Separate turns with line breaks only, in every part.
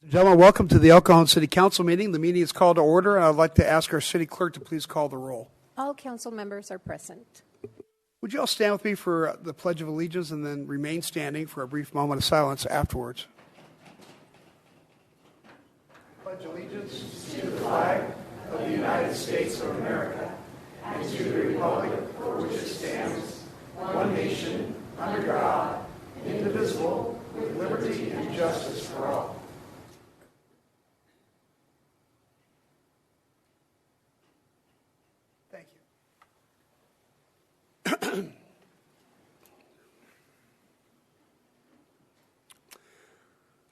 Gentlemen, welcome to the El Cajon City Council meeting. The meeting is called to order, and I'd like to ask our city clerk to please call the roll.
All council members are present.
Would you all stand with me for the Pledge of Allegiance and then remain standing for a brief moment of silence afterwards? Pledge allegiance to the flag of the United States of America and to the republic for which it stands, one nation, under God, indivisible, with liberty and justice for all. Thank you.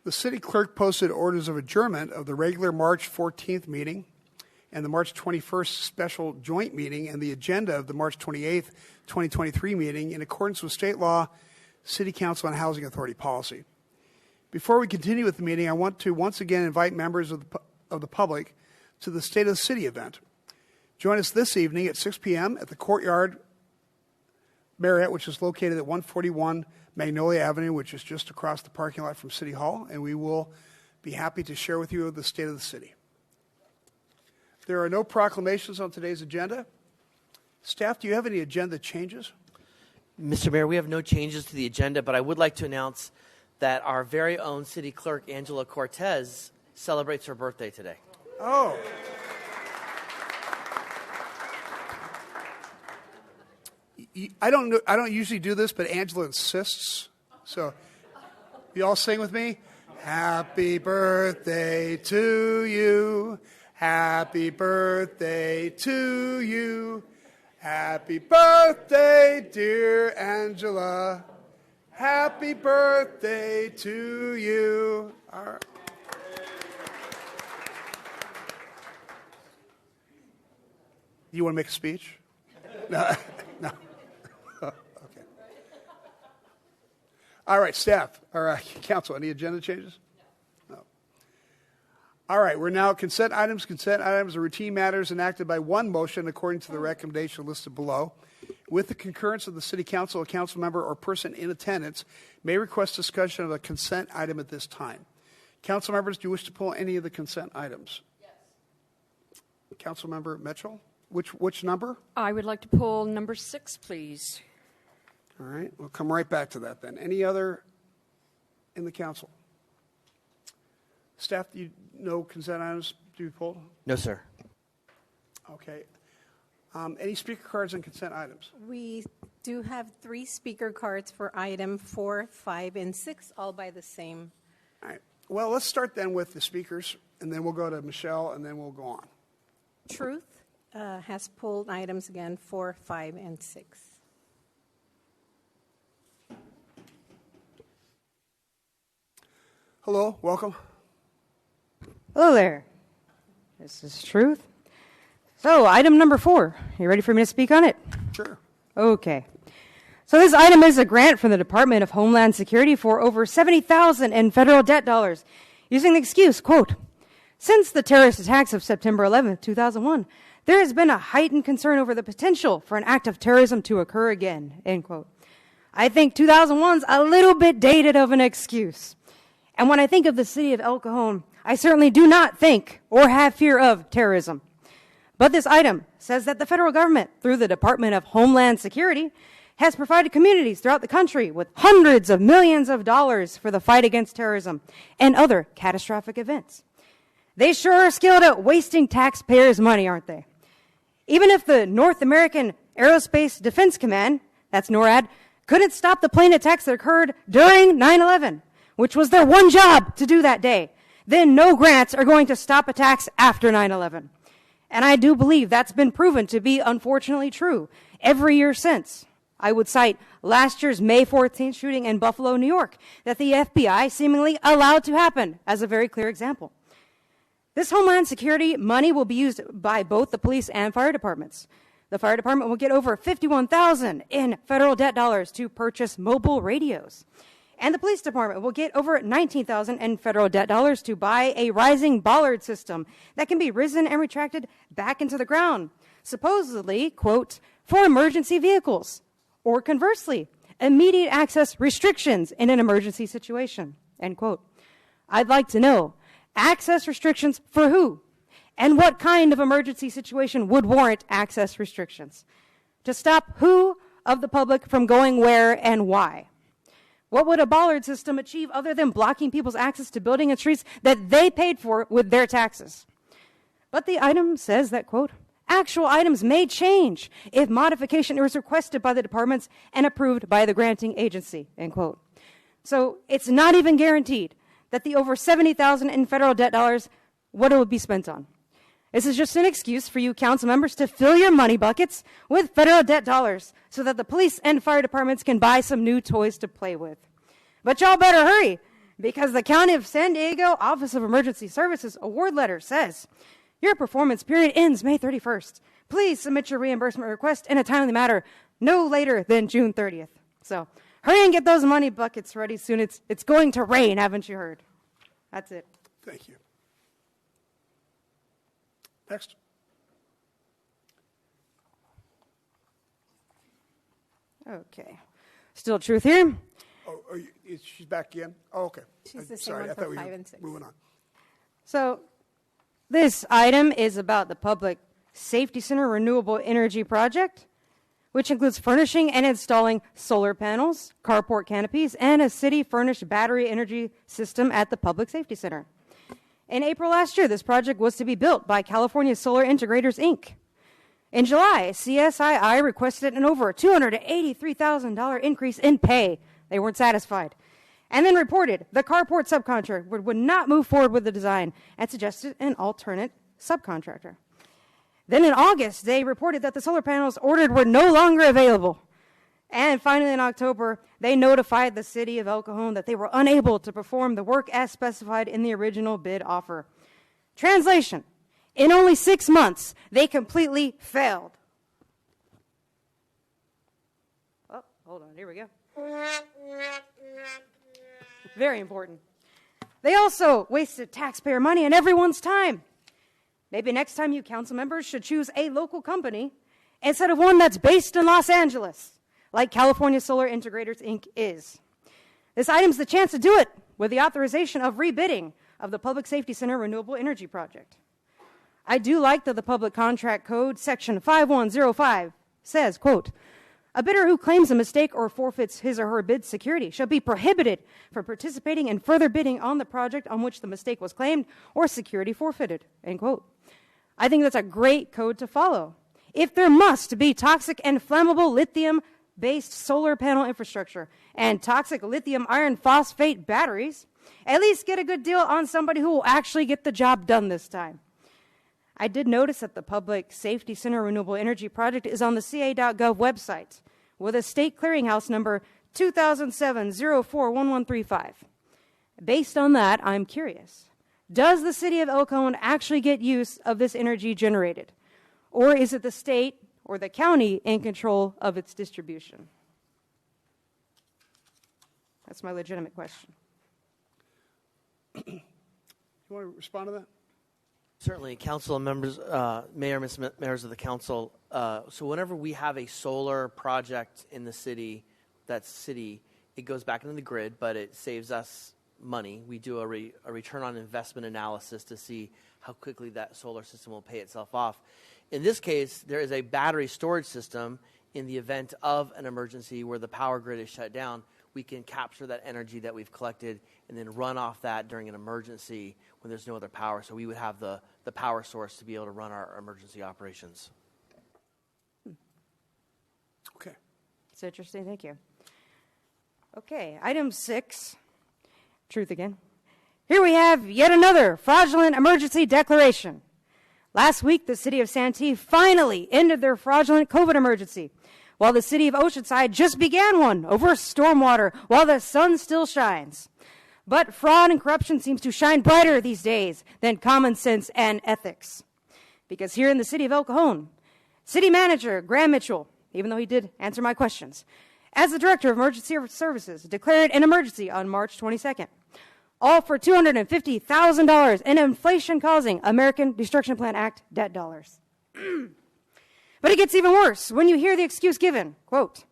The city clerk posted orders of adjournment of the regular March 14th meeting and the March 21st special joint meeting and the agenda of the March 28th, 2023 meeting in accordance with state law, City Council, and Housing Authority policy. Before we continue with the meeting, I want to once again invite members of the public to the State of the City event. Join us this evening at 6 p.m. at the Courtyard Marriott, which is located at 141 Magnolia Avenue, which is just across the parking lot from City Hall, and we will be happy to share with you the state of the city. There are no proclamations on today's agenda. Staff, do you have any agenda changes?
Mr. Mayor, we have no changes to the agenda, but I would like to announce that our very own city clerk, Angela Cortez, celebrates her birthday today.
Oh. I don't usually do this, but Angela insists. So, you all sing with me? Happy birthday to you. Happy birthday to you. Happy birthday, dear Angela. Happy birthday to you. All right. You want to make a speech? No. No. Okay. All right, staff. All right, council, any agenda changes? No. All right, we're now consent items. Consent items are routine matters enacted by one motion according to the recommendation listed below. With the concurrence of the city council, a council member or person in attendance may request discussion of a consent item at this time. Council members, do you wish to pull any of the consent items? Yes. Council member Mitchell? Which number?
I would like to pull number 6, please.
All right, we'll come right back to that then. Any other in the council? Staff, do you know consent items to be pulled?
No, sir.
Okay. Any speaker cards on consent items?
We do have 3 speaker cards for item 4, 5, and 6, all by the same.
All right. Well, let's start then with the speakers, and then we'll go to Michelle, and then we'll go on.
Truth has pulled items again 4, 5, and 6.
Hello, welcome.
Hello there. This is Truth. So, item number 4. You ready for me to speak on it?
Sure.
Okay. So this item is a grant from the Department of Homeland Security for over $70,000 in federal debt dollars, using the excuse, quote, since the terrorist attacks of September 11, 2001, there has been a heightened concern over the potential for an act of terrorism to occur again, end quote. I think 2001's a little bit dated of an excuse. And when I think of the city of El Cajon, I certainly do not think or have fear of terrorism. But this item says that the federal government, through the Department of Homeland Security, has provided communities throughout the country with hundreds of millions of dollars for the fight against terrorism and other catastrophic events. They sure are skilled at wasting taxpayers' money, aren't they? Even if the North American Aerospace Defense Command, that's NORAD, couldn't stop the plane attacks that occurred during 9/11, which was their one job to do that day, then no grants are going to stop attacks after 9/11. And I do believe that's been proven to be unfortunately true every year since. I would cite last year's May 14th shooting in Buffalo, New York, that the FBI seemingly allowed to happen as a very clear example. This Homeland Security money will be used by both the police and fire departments. The fire department will get over $51,000 in federal debt dollars to purchase mobile radios. And the police department will get over $19,000 in federal debt dollars to buy a rising bollard system that can be risen and retracted back into the ground, supposedly, quote, for emergency vehicles, or conversely, immediate access restrictions in an emergency situation, end quote. I'd like to know, Access restrictions for who? And what kind of emergency situation would warrant access restrictions? To stop who of the public from going where and why? What would a bollard system achieve other than blocking people's access to buildings and streets that they paid for with their taxes? But the item says that, quote, actual items may change if modification is requested by the departments and approved by the granting agency, end quote. So it's not even guaranteed that the over $70,000 in federal debt dollars, what it would be spent on. This is just an excuse for you council members to fill your money buckets with federal debt dollars so that the police and fire departments can buy some new toys to play with. But y'all better hurry, because the County of San Diego Office of Emergency Services award letter says, your performance period ends May 31st. Please submit your reimbursement request in a timely manner, no later than June 30th. So hurry and get those money buckets ready soon. It's going to rain, haven't you heard? That's it.
Thank you. Next.
Okay. Still truth here.
Oh, she's back again? Oh, okay.
She's the same
Sorry,
one
I
for
thought we
5
were
and 6.
moving on.
So this item is about the Public Safety Center Renewable Energy Project, which includes furnishing and installing solar panels, carport canopies, and a city-furnished battery energy system at the Public Safety Center. In April last year, this project was to be built by California Solar Integrators, Inc. In July, CSII requested an over $283,000 increase in pay. They weren't satisfied. And then reported the carport subcontractor would not move forward with the design and suggested an alternate subcontractor. Then in August, they reported that the solar panels ordered were no longer available. And finally, in October, they notified the city of El Cajon that they were unable to perform the work as specified in the original bid offer. Translation, in only 6 months, they completely failed. Oh, hold on, here we go. Very important. They also wasted taxpayer money and everyone's time. Maybe next time you council members should choose a local company instead of one that's based in Los Angeles, like California Solar Integrators, Inc. is. This item's the chance to do it with the authorization of rebidding of the Public Safety Center Renewable Energy Project. I do like that the Public Contract Code, Section 5105, says, quote, a bidder who claims a mistake or forfeits his or her bid security shall be prohibited from participating in further bidding on the project on which the mistake was claimed or security forfeited, end quote. I think that's a great code to follow. If there must be toxic and flammable lithium-based solar panel infrastructure and toxic lithium iron phosphate batteries, at least get a good deal on somebody who will actually get the job done this time. I did notice that the Public Safety Center Renewable Energy Project is on the ca.gov website with a state clearinghouse number 2007-041135. Based on that, I'm curious. Does the city of El Cajon actually get use of this energy generated? Or is it the state or the county in control of its distribution? That's my legitimate question.
You want to respond to that?
Certainly, council members, mayors of the council. So whenever we have a solar project in the city, it goes back into the grid, but it saves us money. We do a return on investment analysis to see how quickly that solar system will pay itself off. In this case, there is a battery storage system. In the event of an emergency where the power grid is shut down, we can capture that energy that we've collected and then run off that during an emergency when there's no other power. So we would have the power source to be able to run our emergency operations.
Okay.
It's interesting, thank you. Okay, item 6, truth again. Here we have yet another fraudulent emergency declaration. Last week, the city of Santee finally ended their fraudulent COVID emergency, while the city of Oceanside just began one over stormwater while the sun still shines. But fraud and corruption seems to shine brighter these days than common sense and ethics. Because here in the city of El Cajon, city manager Graham Mitchell, even though he did answer my questions, as the director of emergency services, declared an emergency on March 22nd, all for $250,000 in inflation-causing American Destruction Plan Act debt dollars. But it gets even worse when you hear the excuse given, quote,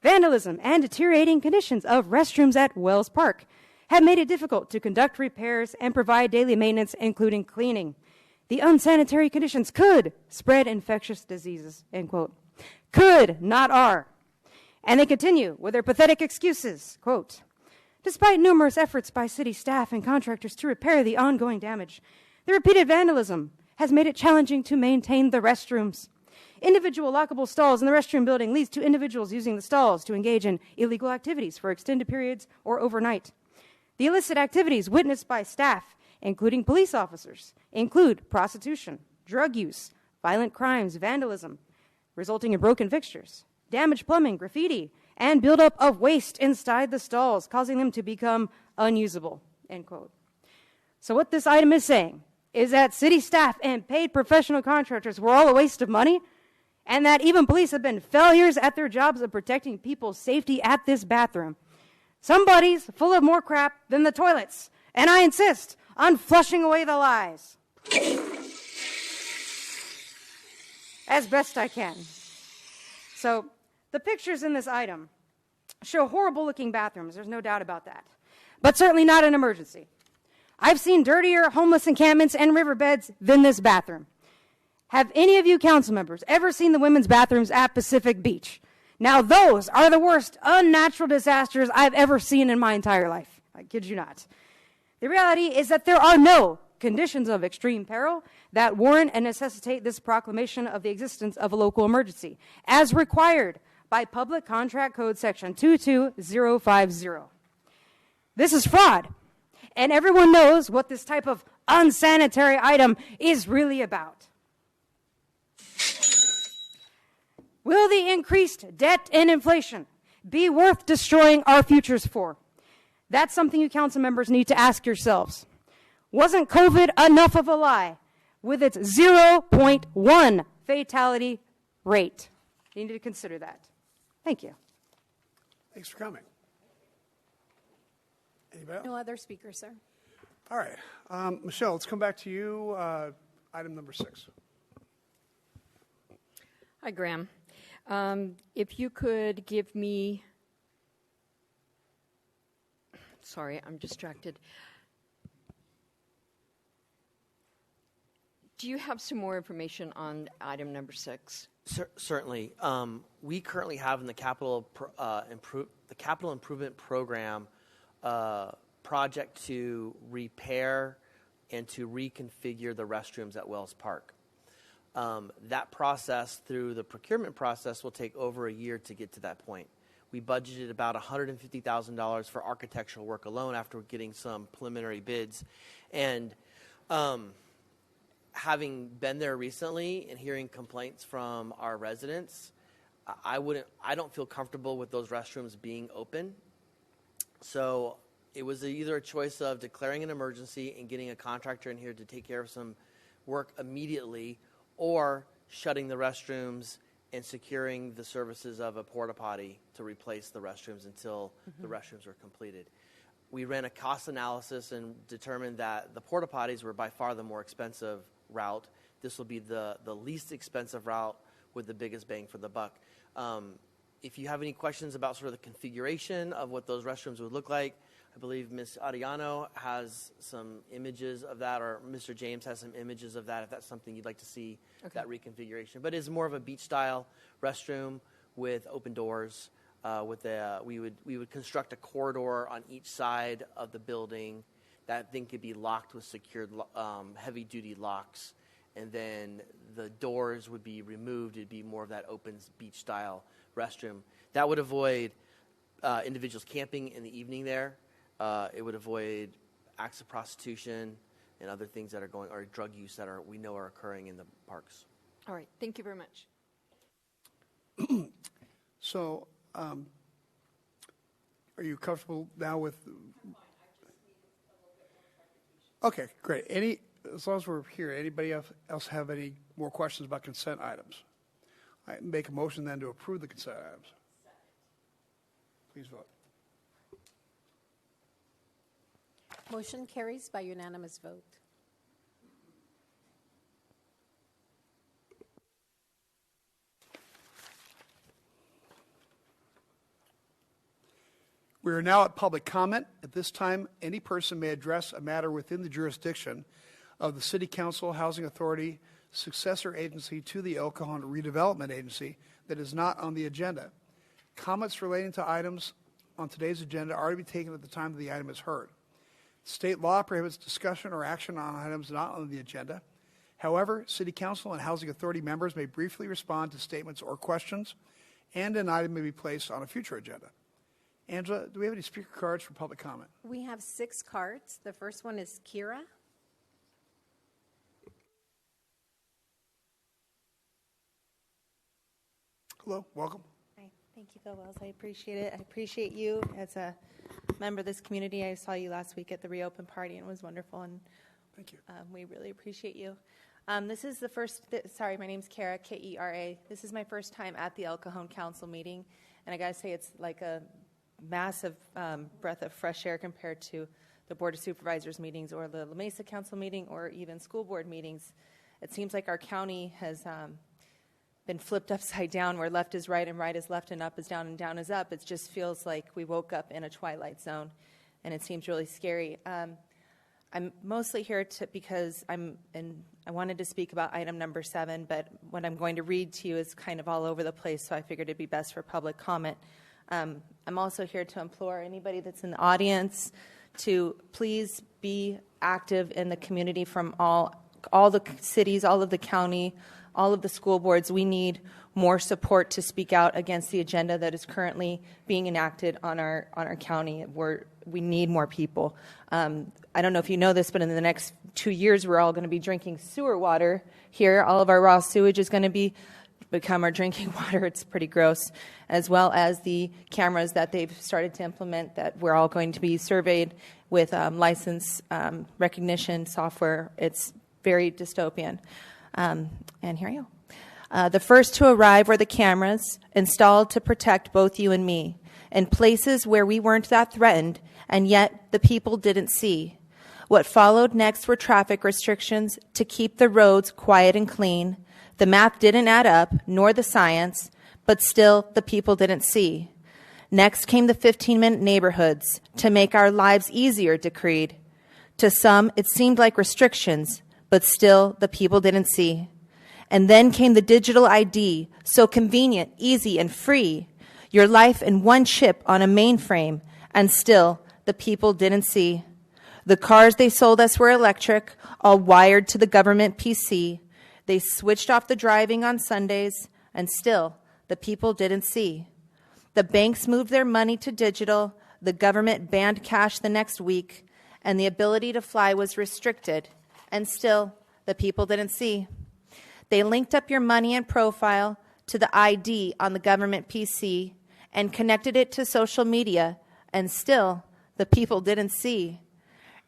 vandalism and deteriorating conditions of restrooms at Wells Park have made it difficult to conduct repairs and provide daily maintenance, including cleaning. The unsanitary conditions could spread infectious diseases, end quote. Could, not are. And they continue with their pathetic excuses, quote, despite numerous efforts by city staff and contractors to repair the ongoing damage, the repeated vandalism has made it challenging to maintain the restrooms. Individual lockable stalls in the restroom building leads to individuals using the stalls to engage in illegal activities for extended periods or overnight. The illicit activities witnessed by staff, including police officers, include prostitution, drug use, violent crimes, vandalism, resulting in broken fixtures, damaged plumbing, graffiti, and buildup of waste inside the stalls, causing them to become unusable, end quote. So what this item is saying is that city staff and paid professional contractors were all a waste of money, and that even police have been failures at their jobs of protecting people's safety at this bathroom. Somebody's full of more crap than the toilets, and I insist on flushing away the lies as best I can. So the pictures in this item show horrible-looking bathrooms. There's no doubt about that, but certainly not an emergency. I've seen dirtier homeless encampments and riverbeds than this bathroom. Have any of you council members ever seen the women's bathrooms at Pacific Beach? Now, those are the worst unnatural disasters I've ever seen in my entire life. I kid you not. The reality is that there are no conditions of extreme peril that warrant and necessitate this proclamation of the existence of a local emergency, as required by Public Contract Code Section 22050. This is fraud, and everyone knows what this type of unsanitary item is really about. Will the increased debt and inflation be worth destroying our futures for? That's something you council members need to ask yourselves. Wasn't COVID enough of a lie with its 0.1 fatality rate? You need to consider that. Thank you.
Thanks for coming. Anybody else?
No other speakers, sir.
All right. Michelle, let's come back to you. Item number 6.
Hi, Graham. If you could give me, sorry, I'm distracted. Do you have some more information on item number 6?
Certainly. We currently have in the capital improvement program project to repair and to reconfigure the restrooms at Wells Park. That process, through the procurement process, will take over a year to get to that point. We budgeted about $150,000 for architectural work alone after getting some preliminary bids. And having been there recently and hearing complaints from our residents, I don't feel comfortable with those restrooms being open. So it was either a choice of declaring an emergency and getting a contractor in here to take care of some work immediately, or shutting the restrooms and securing the services of a porta potty to replace the restrooms until the restrooms were completed. We ran a cost analysis and determined that the porta potties were by far the more expensive route. This will be the least expensive route with the biggest bang for the buck. If you have any questions about sort of the configuration of what those restrooms would look like, I believe Ms. Ariano has some images of that, or Mr. James has some images of that, if that's something you'd like to see, that reconfiguration. But it's more of a beach-style restroom with open doors. We would construct a corridor on each side of the building. That thing could be locked with secured heavy-duty locks. And then the doors would be removed. It'd be more of that open beach-style restroom. That would avoid individuals camping in the evening there. It would avoid acts of prostitution and other things that are going, or drug use that we know are occurring in the parks.
All right. Thank you very much.
So, are you comfortable now with? Okay, great. As long as we're here, anybody else have any more questions about consent items? I make a motion then to approve the consent items. Please vote.
Motion carries by unanimous vote.
We are now at public comment. At this time, any person may address a matter within the jurisdiction of the City Council, Housing Authority, successor agency to the El Cajon Redevelopment Agency that is not on the agenda. Comments relating to items on today's agenda are to be taken at the time that the item is heard. State law prohibits discussion or action on items not on the agenda. However, City Council and Housing Authority members may briefly respond to statements or questions, and an item may be placed on a future agenda. Angela, do we have any speaker cards for public comment?
We have 6 cards. The first one is Kira.
Hello, welcome.
Hi, thank you, Phil Wells. I appreciate it. I appreciate you as a member of this community. I saw you last week at the Reopen Party, and it was wonderful, and
Thank you.
we really appreciate you. This is the first, my name's Kara, K-E-R-A. This is my first time at the El Cajon Council meeting, and I gotta say it's like a massive breath of fresh air compared to the Board of Supervisors meetings or the La Mesa Council meeting or even school board meetings. It seems like our county has been flipped upside down, where left is right and right is left and up is down and down is up. It just feels like we woke up in a twilight zone, and it seems really scary. I'm mostly here because I wanted to speak about item number 7, but what I'm going to read to you is kind of all over the place, so I figured it'd be best for public comment. I'm also here to implore anybody that's in the audience to please be active in the community from all the cities, all of the county, all of the school boards. We need more support to speak out against the agenda that is currently being enacted on our county. We need more people. I don't know if you know this, but in the next 2 years, we're all going to be drinking sewer water here. All of our raw sewage is going to become our drinking water. It's pretty gross, as well as the cameras that they've started to implement that we're all going to be surveyed with license recognition software. It's very dystopian. And here I go. The first to arrive were the cameras installed to protect both you and me in places where we weren't that threatened, and yet the people didn't see. What followed next were traffic restrictions to keep the roads quiet and clean. The math didn't add up, nor the science, but still the people didn't see. Next came the 15-minute neighborhoods to make our lives easier decreed. To some, it seemed like restrictions, but still the people didn't see. And then came the digital ID, so convenient, easy, and free. Your life in one chip on a mainframe, and still the people didn't see. The cars they sold us were electric, all wired to the government PC. They switched off the driving on Sundays, and still the people didn't see. The banks moved their money to digital, the government banned cash the next week, and the ability to fly was restricted, and still the people didn't see. They linked up your money and profile to the ID on the government PC and connected it to social media, and still the people didn't see.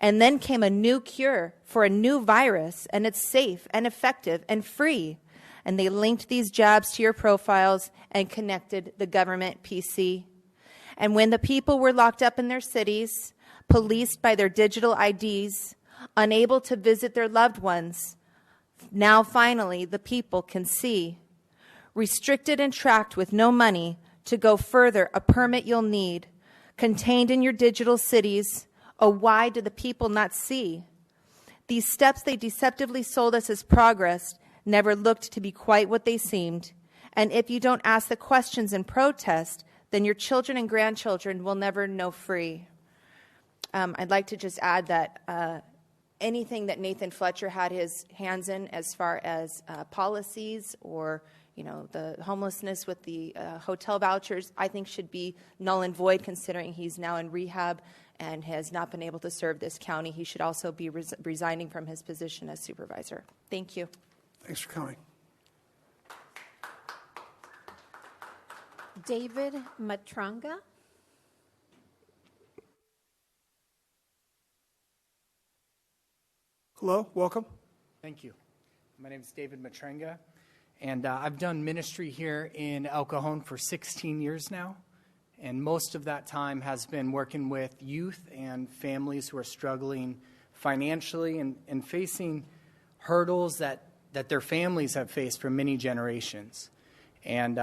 And then came a new cure for a new virus, and it's safe and effective and free. And they linked these jabs to your profiles and connected the government PC. And when the people were locked up in their cities, policed by their digital IDs, unable to visit their loved ones, now finally the people can see. Restricted and tracked with no money to go further, a permit you'll need, contained in your digital cities. Oh, why do the people not see? These steps they deceptively sold us as progress never looked to be quite what they seemed. And if you don't ask the questions and protest, then your children and grandchildren will never know free. I'd like to just add that anything that Nathan Fletcher had his hands in as far as policies or the homelessness with the hotel vouchers, I think should be null and void, considering he's now in rehab and has not been able to serve this county. He should also be resigning from his position as supervisor. Thank you.
Thanks for coming.
David Matranga.
Hello, welcome.
Thank you. My name is David Matrenga, and I've done ministry here in El Cajon for 16 years now, and most of that time has been working with youth and families who are struggling financially and facing hurdles that their families have faced for many generations. And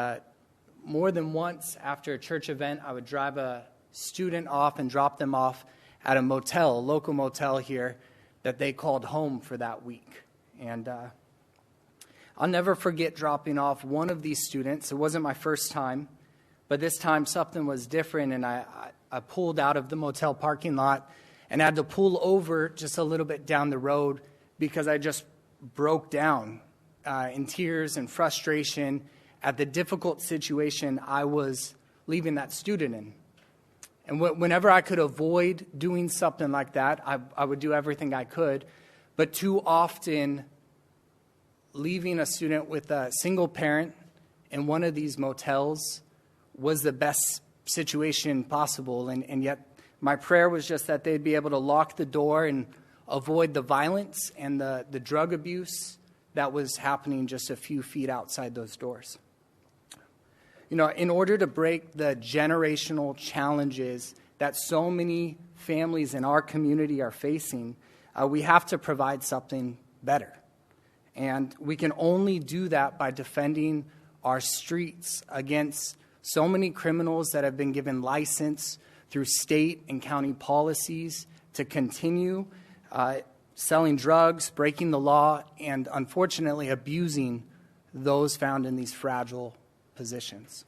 more than once after a church event, I would drive a student off and drop them off at a motel, a local motel here, that they called home for that week. And I'll never forget dropping off one of these students. It wasn't my first time, but this time something was different, and I pulled out of the motel parking lot and had to pull over just a little bit down the road because I just broke down in tears and frustration at the difficult situation I was leaving that student in. And whenever I could avoid doing something like that, I would do everything I could. But too often, leaving a student with a single parent in one of these motels was the best situation possible. And yet my prayer was just that they'd be able to lock the door and avoid the violence and the drug abuse that was happening just a few feet outside those doors. You know, in order to break the generational challenges that so many families in our community are facing, we have to provide something better. And we can only do that by defending our streets against so many criminals that have been given license through state and county policies to continue selling drugs, breaking the law, and unfortunately abusing those found in these fragile positions.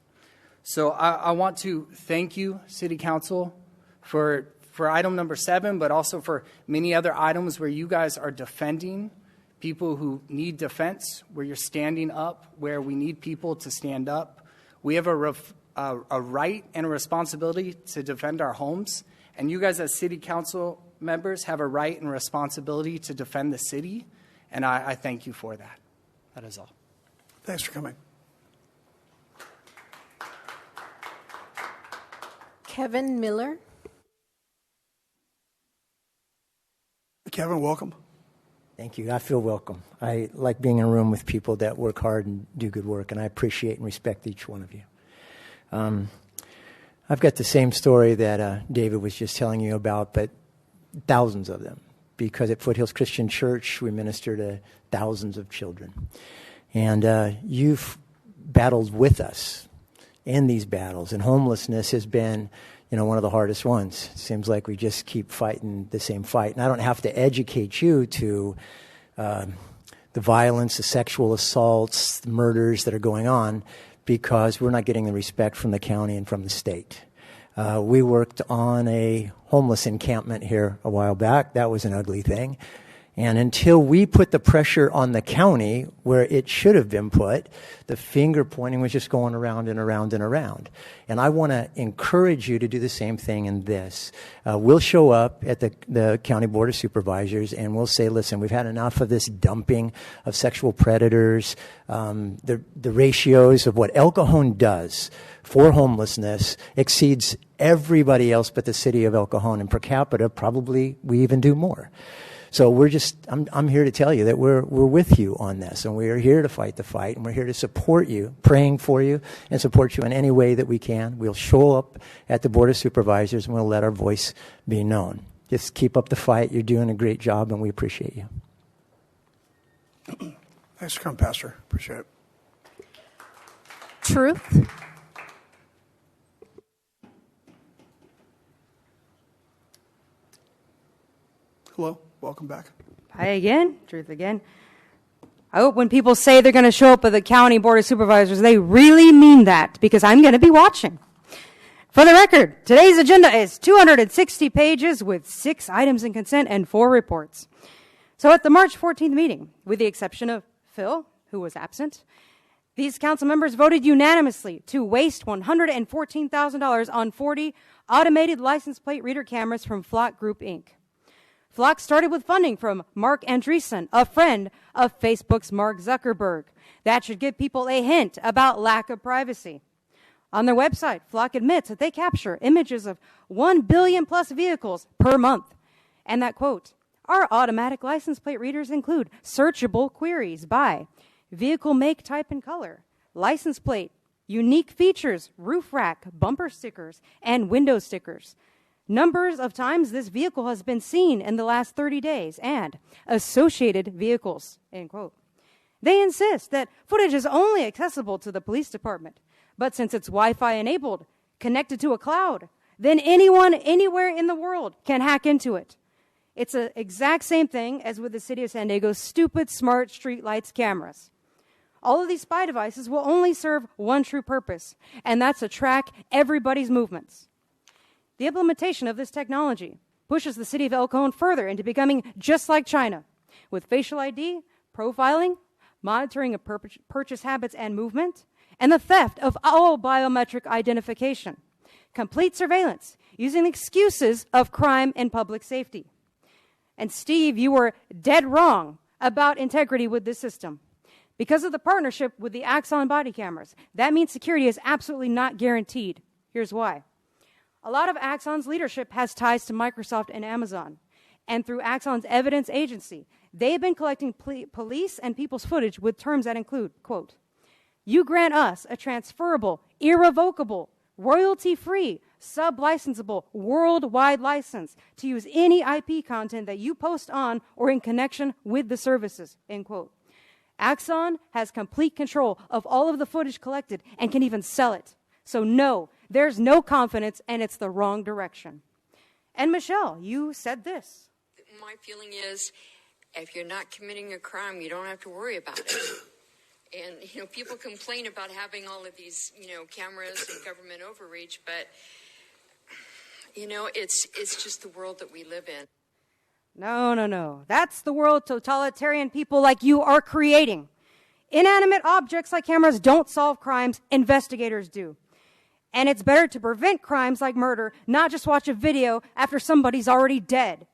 So I want to thank you, City Council, for item number 7, but also for many other items where you guys are defending people who need defense, where you're standing up, where we need people to stand up. We have a right and a responsibility to defend our homes, and you guys as City Council members have a right and responsibility to defend the city, and I thank you for that. That is all.
Thanks for coming.
Kevin Miller.
Kevin, welcome.
Thank you. I feel welcome. I like being in a room with people that work hard and do good work, and I appreciate and respect each one of you. I've got the same story that David was just telling you about, but thousands of them, because at Foothills Christian Church, we minister to thousands of children. And you've battled with us in these battles, and homelessness has been, one of the hardest ones. It seems like we just keep fighting the same fight. And I don't have to educate you to the violence, the sexual assaults, the murders that are going on, because we're not getting the respect from the county and from the state. We worked on a homeless encampment here a while back. That was an ugly thing. And until we put the pressure on the county where it should have been put, the finger pointing was just going around and around and around. And I want to encourage you to do the same thing in this. We'll show up at the County Board of Supervisors and we'll say, listen, we've had enough of this dumping of sexual predators. The ratios of what El Cajon does for homelessness exceeds everybody else but the city of El Cajon. And per capita, probably we even do more. So I'm here to tell you that we're with you on this, and we are here to fight the fight, and we're here to support you, praying for you, and support you in any way that we can. We'll show up at the Board of Supervisors, and we'll let our voice be known. Just keep up the fight. You're doing a great job, and we appreciate you.
Thanks for coming, Pastor. Appreciate it.
Truth.
Hello. Welcome back.
Hi again, Truth again. I hope when people say they're going to show up at the County Board of Supervisors, they really mean that, because I'm going to be watching. For the record, today's agenda is 260 pages with 6 items in consent and 4 reports. So at the March 14th meeting, with the exception of Phil, who was absent, these council members voted unanimously to waste $114,000 on 40 automated license plate reader cameras from Flock Group, Inc. Flock started with funding from Mark Andreessen, a friend of Facebook's Mark Zuckerberg. That should give people a hint about lack of privacy. On their website, Flock admits that they capture images of 1 billion plus vehicles per month. And that quote, our automatic license plate readers include searchable queries by vehicle make, type, and color, license plate, unique features, roof rack, bumper stickers, and window stickers. Numbers of times this vehicle has been seen in the last 30 days, and associated vehicles, end quote. They insist that footage is only accessible to the police department, but since it's Wi-Fi enabled, connected to a cloud, then anyone, anywhere in the world can hack into it. It's the exact same thing as with the city of San Diego's stupid smart streetlights cameras. All of these spy devices will only serve one true purpose, and that's to track everybody's movements. The implementation of this technology pushes the city of El Cajon further into becoming just like China, with facial ID, profiling, monitoring of purchase habits and movement, and the theft of all biometric identification, complete surveillance using excuses of crime and public safety. And Steve, you were dead wrong about integrity with this system. Because of the partnership with the Axon body cameras, that means security is absolutely not guaranteed. Here's why. A lot of Axon's leadership has ties to Microsoft and Amazon. And through Axon's evidence agency, they've been collecting police and people's footage with terms that include, quote, you grant us a transferable, irrevocable, royalty-free, sub-licensable, worldwide license to use any IP content that you post on or in connection with the services, end quote. Axon has complete control of all of the footage collected and can even sell it. So no, there's no confidence, and it's the wrong direction. And Michelle, you said this.
My feeling is, if you're not committing a crime, you don't have to worry about it. And, people complain about having all of these, cameras and government overreach, but, it's just the world that we live in.
No. That's the world totalitarian people like you are creating. Inanimate objects like cameras don't solve crimes, investigators do. And it's better to prevent crimes like murder, not just watch a video after somebody's already dead.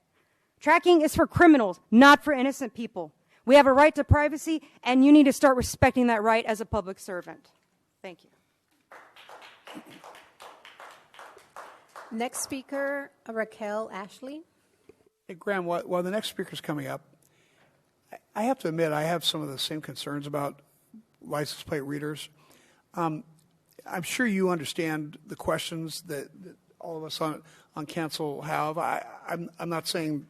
Tracking is for criminals, not for innocent people. We have a right to privacy, and you need to start respecting that right as a public servant. Thank you.
Next speaker, Raquel Ashley.
Hey, Graham, while the next speaker's coming up, I have to admit I have some of the same concerns about license plate readers. I'm sure you understand the questions that all of us on council have. I'm not saying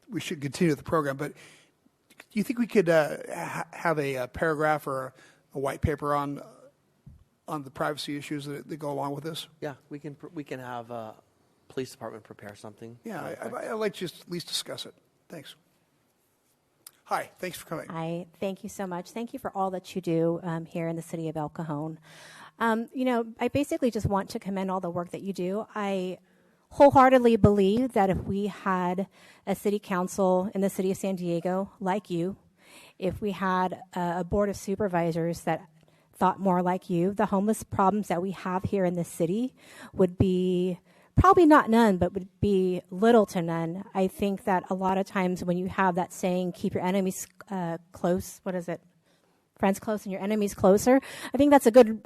we should continue the program, but do you think we could have a paragraph or a white paper on the privacy issues that go along with this?
Yeah, we can have police department prepare something.
Yeah, I'd like to just at least discuss it. Thanks. Hi, thanks for coming.
Hi, thank you so much. Thank you for all that you do here in the city of El Cajon. I basically just want to commend all the work that you do. I wholeheartedly believe that if we had a city council in the city of San Diego like you, if we had a board of supervisors that thought more like you, the homeless problems that we have here in the city would be probably not none, but would be little to none. I think that a lot of times when you have that saying, keep your enemies close, what is it? Friends close and your enemies closer. I think that's a good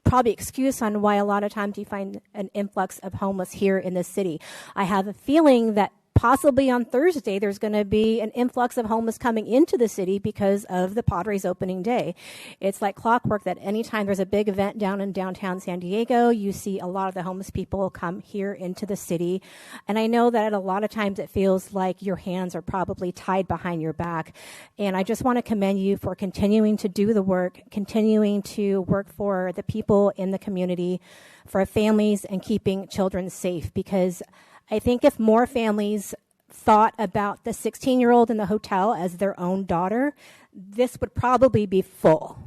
probably excuse on why a lot of times you find an influx of homeless here in the city. I have a feeling that possibly on Thursday there's going to be an influx of homeless coming into the city because of the Padres opening day. It's like clockwork that anytime there's a big event down in downtown San Diego, you see a lot of the homeless people come here into the city. And I know that a lot of times it feels like your hands are probably tied behind your back. And I just want to commend you for continuing to do the work, continuing to work for the people in the community, for families, and keeping children safe, because I think if more families thought about the 16-year-old in the hotel as their own daughter, this would probably be full.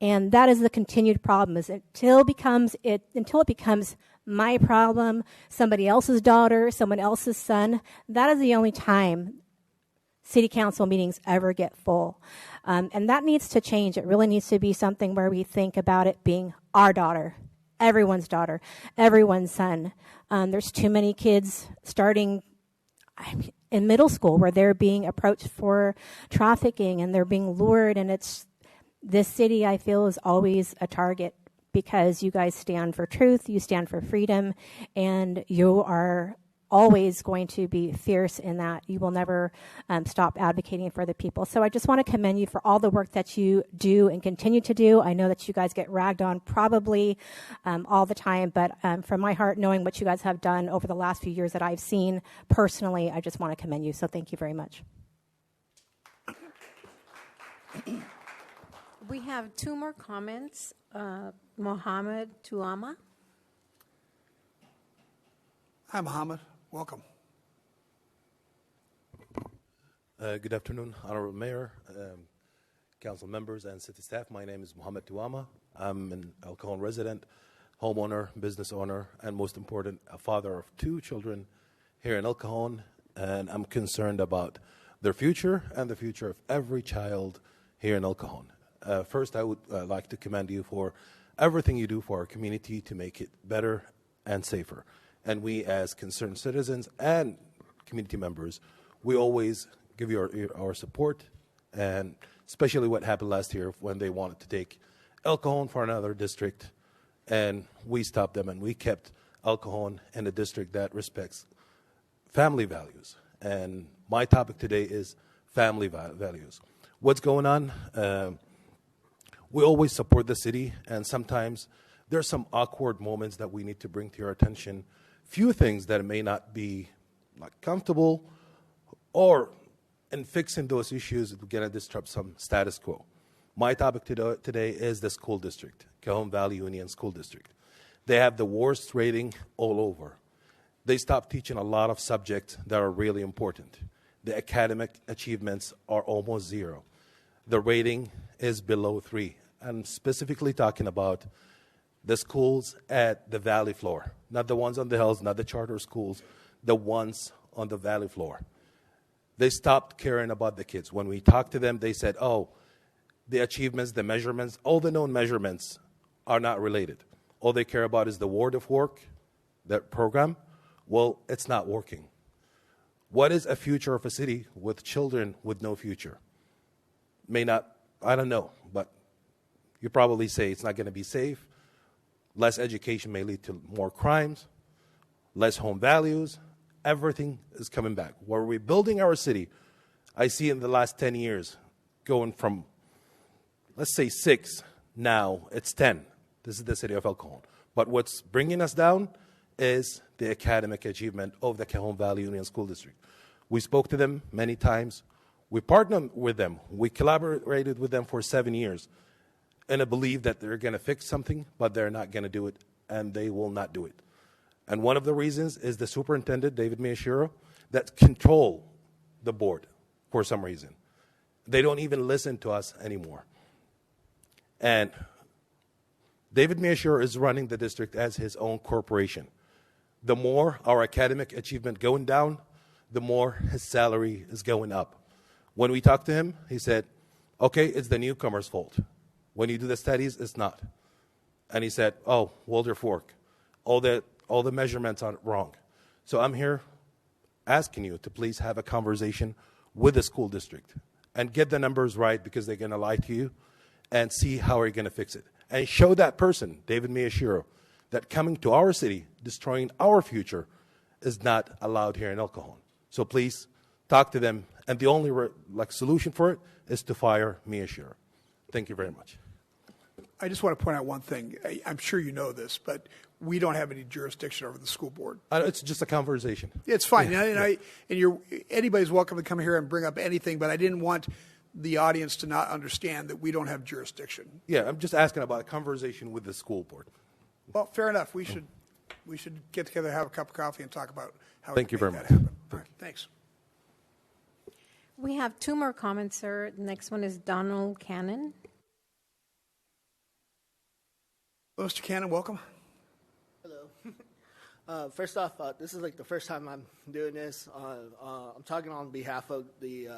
And that is the continued problem, is until it becomes my problem, somebody else's daughter, someone else's son, that is the only time city council meetings ever get full. And that needs to change. It really needs to be something where we think about it being our daughter, everyone's daughter, everyone's son. There's too many kids starting in middle school where they're being approached for trafficking and they're being lured. And this city, I feel, is always a target because you guys stand for truth, you stand for freedom, and you are always going to be fierce in that. You will never stop advocating for the people. So I just want to commend you for all the work that you do and continue to do. I know that you guys get ragged on probably all the time, but from my heart, knowing what you guys have done over the last few years that I've seen personally, I just want to commend you. So thank you very much.
We have two more comments. Mohammed Tuama.
Hi, Mohammed. Welcome.
Good afternoon, Honorable Mayor, council members, and city staff. My name is Mohammed Tuama. I'm an El Cajon resident, homeowner, business owner, and most important, a father of 2 children here in El Cajon, and I'm concerned about their future and the future of every child here in El Cajon. First, I would like to commend you for everything you do for our community to make it better and safer. And we, as concerned citizens and community members, we always give you our support, and especially what happened last year when they wanted to take El Cajon for another district, and we stopped them, and we kept El Cajon in a district that respects family values. And my topic today is family values. What's going on? We always support the city, and sometimes there's some awkward moments that we need to bring to your attention. Few things that may not be comfortable, or in fixing those issues, we're going to disrupt some status quo. My topic today is the school district, Cajon Valley Union School District. They have the worst rating all over. They stopped teaching a lot of subjects that are really important. The academic achievements are almost 0. The rating is below 3. I'm specifically talking about the schools at the valley floor, not the ones on the hills, not the charter schools, the ones on the valley floor. They stopped caring about the kids. When we talked to them, they said, oh, the achievements, the measurements, all the known measurements are not related. All they care about is the word of work, that program. Well, it's not working. What is a future of a city with children with no future? May not, I don't know, but you probably say it's not going to be safe. Less education may lead to more crimes, less home values. Everything is coming back. Where we're building our city, I see in the last 10 years going from, let's say 6, now it's 10. This is the city of El Cajon. But what's bringing us down is the academic achievement of the Cajon Valley Union School District. We spoke to them many times. We partnered with them. We collaborated with them for 7 years in a belief that they're going to fix something, but they're not going to do it, and they will not do it. And one of the reasons is the superintendent, David Miyashiro, that control the board for some reason. They don't even listen to us anymore. And David Miyashiro is running the district as his own corporation. The more our academic achievement going down, the more his salary is going up. When we talked to him, he said, okay, it's the newcomer's fault. When you do the studies, it's not. And he said, oh, Walter Fork, all the measurements are wrong. So I'm here asking you to please have a conversation with the school district and get the numbers right, because they're going to lie to you, and see how we're going to fix it. And show that person, David Miyashiro, that coming to our city, destroying our future, is not allowed here in El Cajon. So please talk to them, and the only solution for it is to fire Miyashiro. Thank you very much.
I just want to point out one thing. I'm sure you know this, but we don't have any jurisdiction over the school board.
It's just a conversation.
It's fine.
Yeah.
Anybody's welcome to come here and bring up anything, but I didn't want the audience to not understand that we don't have jurisdiction.
Yeah, I'm just asking about a conversation with the school board.
Well, fair enough. We should get together, have a cup of coffee, and talk about how
Thank
we
you
can
very
make
much.
that happen. All right, thanks.
We have 2 more comments, sir. The next one is Donald Cannon.
Mr. Cannon, welcome.
Hello. First off, this is the first time I'm doing this. I'm talking on behalf of the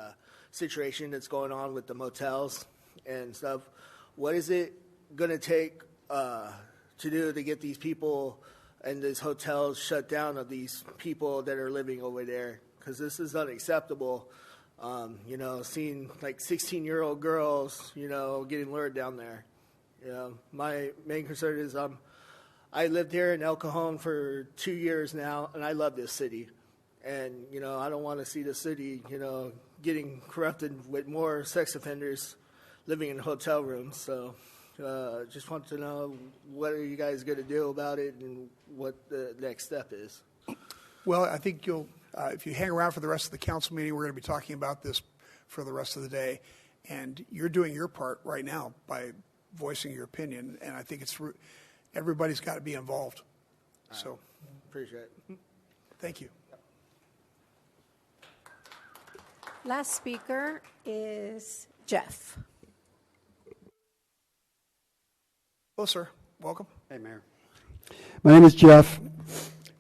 situation that's going on with the motels and stuff. What is it going to take to do to get these people and these hotels shut down, of these people that are living over there? Because this is unacceptable. Seeing 16-year-old girls, getting lured down there. My main concern is I lived here in El Cajon for 2 years now, and I love this city. And, I don't want to see the city, getting corrupted with more sex offenders living in hotel rooms. So just want to know, what are you guys going to do about it, and what the next step is?
Well, I think you'll, if you hang around for the rest of the council meeting, we're going to be talking about this for the rest of the day. And you're doing your part right now by voicing your opinion, and I think everybody's got to be involved. So,
appreciate it.
Thank you.
Last speaker is Jeff.
Hello, sir. Welcome.
Hey, Mayor. My name is Jeff,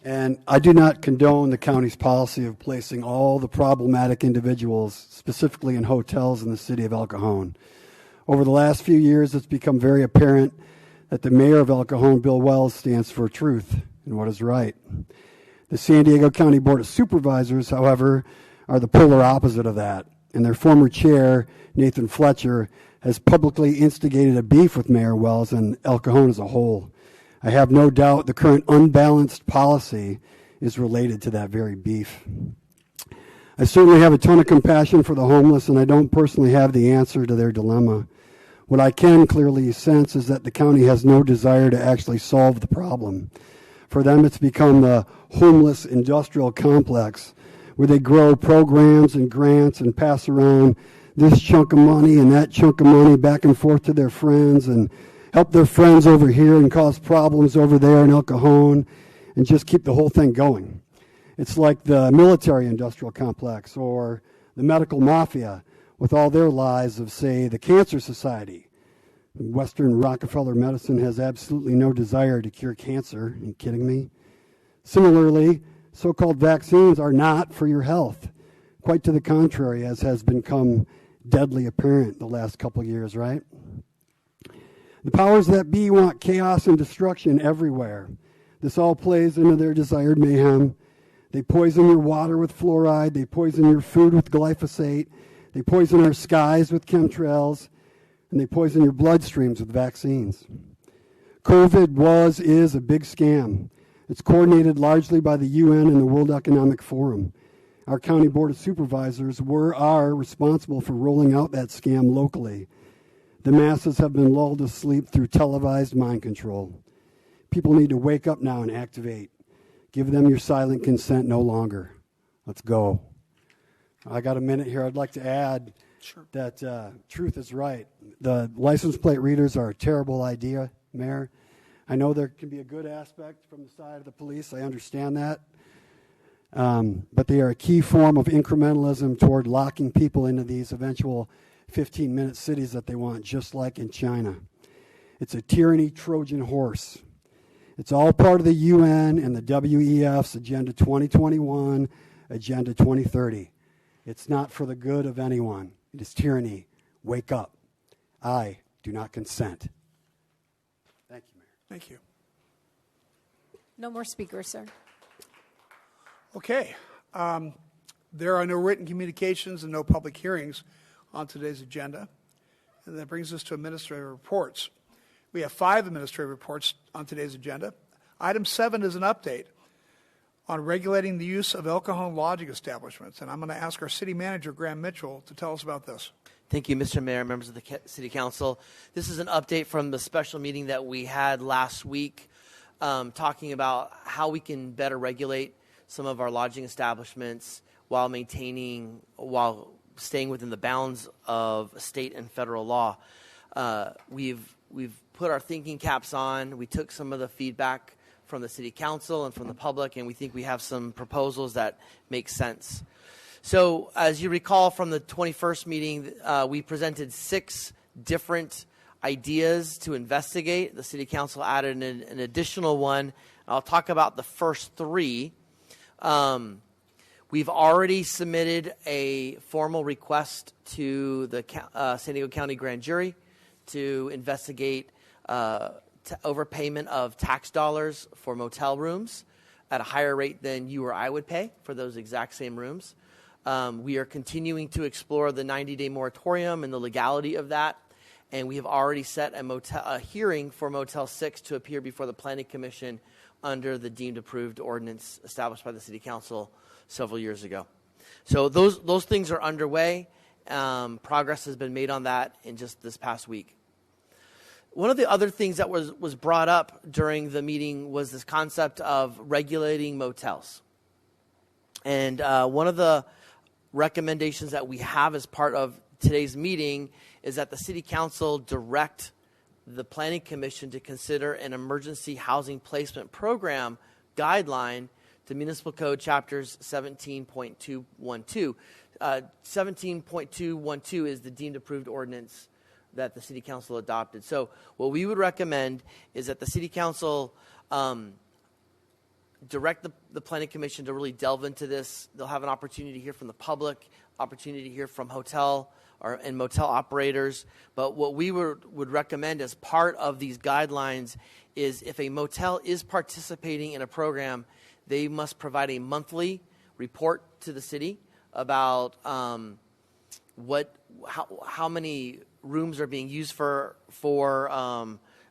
and I do not condone the county's policy of placing all the problematic individuals, specifically in hotels in the city of El Cajon. Over the last few years, it's become very apparent that the mayor of El Cajon, Bill Wells, stands for truth and what is right. The San Diego County Board of Supervisors, however, are the polar opposite of that, and their former chair, Nathan Fletcher, has publicly instigated a beef with Mayor Wells and El Cajon as a whole. I have no doubt the current unbalanced policy is related to that very beef. I certainly have a ton of compassion for the homeless, and I don't personally have the answer to their dilemma. What I can clearly sense is that the county has no desire to actually solve the problem. For them, it's become the homeless industrial complex, where they grow programs and grants and pass around this chunk of money and that chunk of money back and forth to their friends and help their friends over here and cause problems over there in El Cajon and just keep the whole thing going. It's like the military industrial complex or the medical mafia with all their lies of, say, the Cancer Society. Western Rockefeller medicine has absolutely no desire to cure cancer. Are you kidding me? Similarly, so-called vaccines are not for your health. Quite to the contrary, as has become deadly apparent the last couple of years, right? The powers that be want chaos and destruction everywhere. This all plays into their desired mayhem. They poison your water with fluoride. They poison your food with glyphosate. They poison our skies with chemtrails. And they poison your bloodstreams with vaccines. COVID is a big scam. It's coordinated largely by the UN and the World Economic Forum. Our County Board of Supervisors are responsible for rolling out that scam locally. The masses have been lulled to sleep through televised mind control. People need to wake up now and activate. Give them your silent consent no longer. Let's go. I got a minute here. I'd like to add that truth is right. The license plate readers are a terrible idea, Mayor. I know there can be a good aspect from the side of the police. I understand that. But they are a key form of incrementalism toward locking people into these eventual 15-minute cities that they want, just like in China. It's a tyranny Trojan horse. It's all part of the UN and the WEF's Agenda 2021, Agenda 2030. It's not for the good of anyone. It is tyranny. Wake up. I do not consent. Thank you, Mayor.
Thank you.
No more speakers, sir.
Okay. There are no written communications and no public hearings on today's agenda. And that brings us to administrative reports. We have 5 administrative reports on today's agenda. Item 7 is an update on regulating the use of El Cajon lodging establishments. And I'm going to ask our city manager, Graham Mitchell, to tell us about this.
Thank you, Mr. Mayor, members of the City Council. This is an update from the special meeting that we had last week, talking about how we can better regulate some of our lodging establishments while staying within the bounds of state and federal law. We've put our thinking caps on. We took some of the feedback from the City Council and from the public, and we think we have some proposals that make sense. So as you recall from the 21st meeting, we presented 6 different ideas to investigate. The City Council added an additional one. I'll talk about the first 3. We've already submitted a formal request to the San Diego County Grand Jury to investigate overpayment of tax dollars for motel rooms at a higher rate than you or I would pay for those exact same rooms. We are continuing to explore the 90-day moratorium and the legality of that, and we have already set a hearing for Motel 6 to appear before the Planning Commission under the deemed approved ordinance established by the City Council several years ago. So those things are underway. Progress has been made on that in just this past week. One of the other things that was brought up during the meeting was this concept of regulating motels. And one of the recommendations that we have as part of today's meeting is that the City Council direct the Planning Commission to consider an emergency housing placement program guideline to Municipal Code Chapters 17.212. 17.212 is the deemed approved ordinance that the City Council adopted. So what we would recommend is that the City Council direct the Planning Commission to really delve into this. They'll have an opportunity to hear from the public, opportunity to hear from hotel and motel operators. But what we would recommend as part of these guidelines is if a motel is participating in a program, they must provide a monthly report to the city about how many rooms are being used for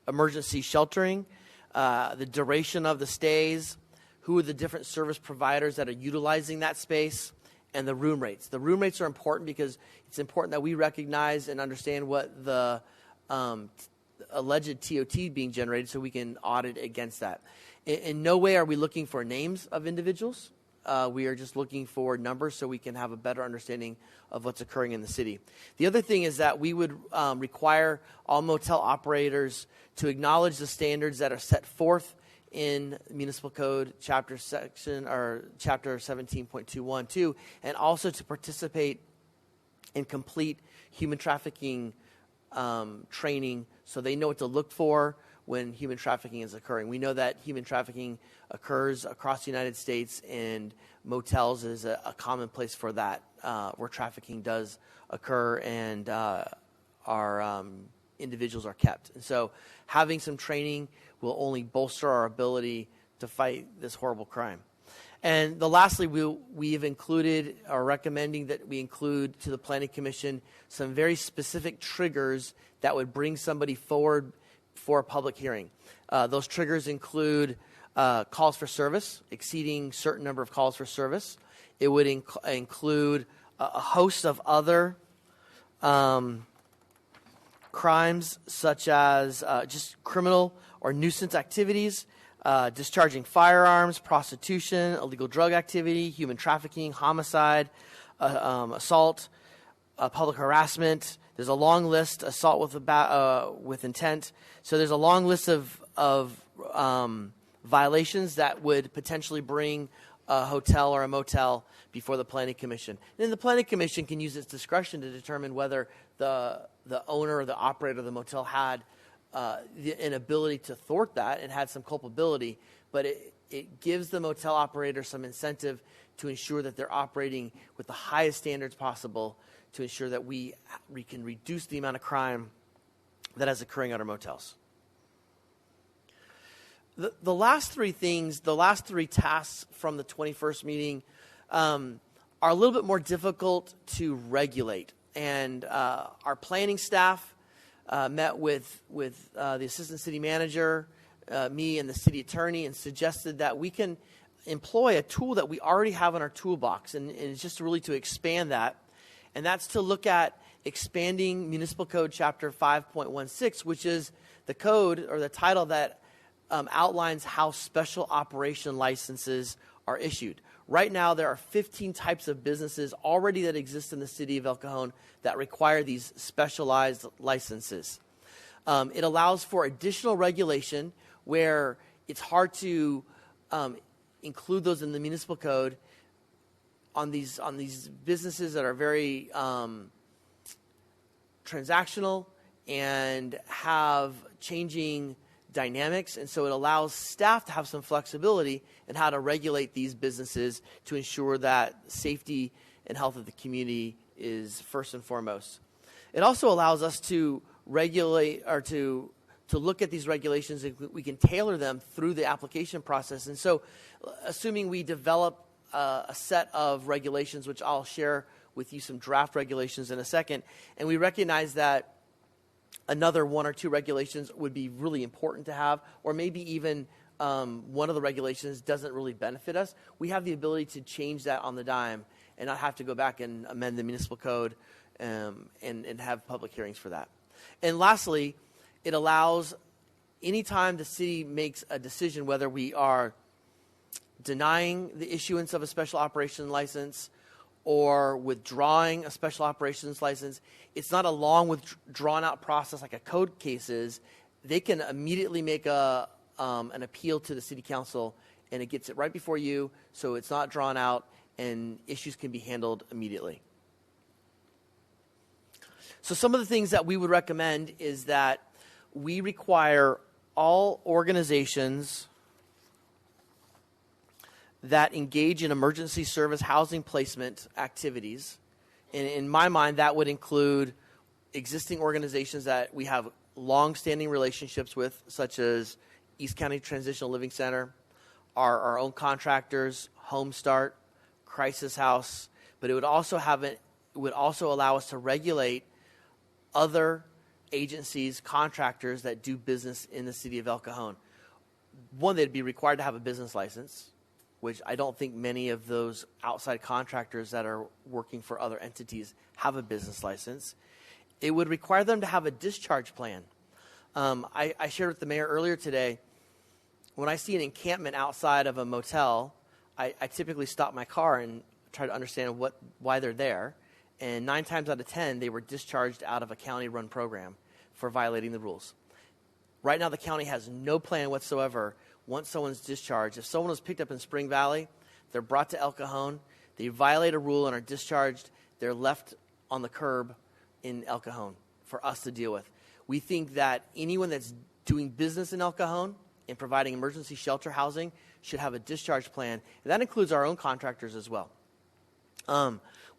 emergency sheltering, the duration of the stays, who are the different service providers that are utilizing that space, and the room rates. The room rates are important because it's important that we recognize and understand what the alleged TOT being generated so we can audit against that. In no way are we looking for names of individuals. We are just looking for numbers so we can have a better understanding of what's occurring in the city. The other thing is that we would require all motel operators to acknowledge the standards that are set forth in Municipal Code Chapter 17.212, and also to participate in complete human trafficking training so they know what to look for when human trafficking is occurring. We know that human trafficking occurs across the United States, and motels is a common place for that, where trafficking does occur and our individuals are kept. And so having some training will only bolster our ability to fight this horrible crime. And lastly, we have included, or recommending that we include to the Planning Commission some very specific triggers that would bring somebody forward for a public hearing. Those triggers include calls for service, exceeding certain number of calls for service. It would include a host of other crimes, such as just criminal or nuisance activities, discharging firearms, prostitution, illegal drug activity, human trafficking, homicide, assault, public harassment. There's a long list, assault with intent. So there's a long list of violations that would potentially bring a hotel or a motel before the Planning Commission. Then the Planning Commission can use its discretion to determine whether the owner or the operator of the motel had an ability to thwart that and had some culpability, but it gives the motel operator some incentive to ensure that they're operating with the highest standards possible to ensure that we can reduce the amount of crime that is occurring at our motels. The last three things, the last three tasks from the 21st meeting are a little bit more difficult to regulate. And our planning staff met with the assistant city manager, me and the city attorney, and suggested that we can employ a tool that we already have in our toolbox, and it's just really to expand that. And that's to look at expanding Municipal Code Chapter 5.16, which is the code or the title that outlines how special operation licenses are issued. Right now, there are 15 types of businesses already that exist in the city of El Cajon that require these specialized licenses. It allows for additional regulation where it's hard to include those in the municipal code on these businesses that are very transactional and have changing dynamics, and so it allows staff to have some flexibility in how to regulate these businesses to ensure that safety and health of the community is first and foremost. It also allows us to regulate or to look at these regulations, and we can tailor them through the application process. And so assuming we develop a set of regulations, which I'll share with you some draft regulations in a second, and we recognize that another one or two regulations would be really important to have, or maybe even one of the regulations doesn't really benefit us, we have the ability to change that on the dime and not have to go back and amend the municipal code and have public hearings for that. And lastly, it allows anytime the city makes a decision whether we are denying the issuance of a special operation license or withdrawing a special operations license, it's not a long drawn-out process like a code case is. They can immediately make an appeal to the city council and it gets it right before you, so it's not drawn out, and issues can be handled immediately. So some of the things that we would recommend is that we require all organizations that engage in emergency service housing placement activities. And in my mind, that would include existing organizations that we have long-standing relationships with, such as East County Transitional Living Center, our own contractors, Home Start, Crisis House, but it would also allow us to regulate other agencies, contractors that do business in the city of El Cajon. One, they'd be required to have a business license, which I don't think many of those outside contractors that are working for other entities have a business license. It would require them to have a discharge plan. I shared with the mayor earlier today, when I see an encampment outside of a motel, I typically stop my car and try to understand why they're there. And 9 times out of 10, they were discharged out of a county-run program for violating the rules. Right now, the county has no plan whatsoever once someone's discharged. If someone was picked up in Spring Valley, they're brought to El Cajon, they violate a rule and are discharged, they're left on the curb in El Cajon for us to deal with. We think that anyone that's doing business in El Cajon and providing emergency shelter housing should have a discharge plan, and that includes our own contractors as well.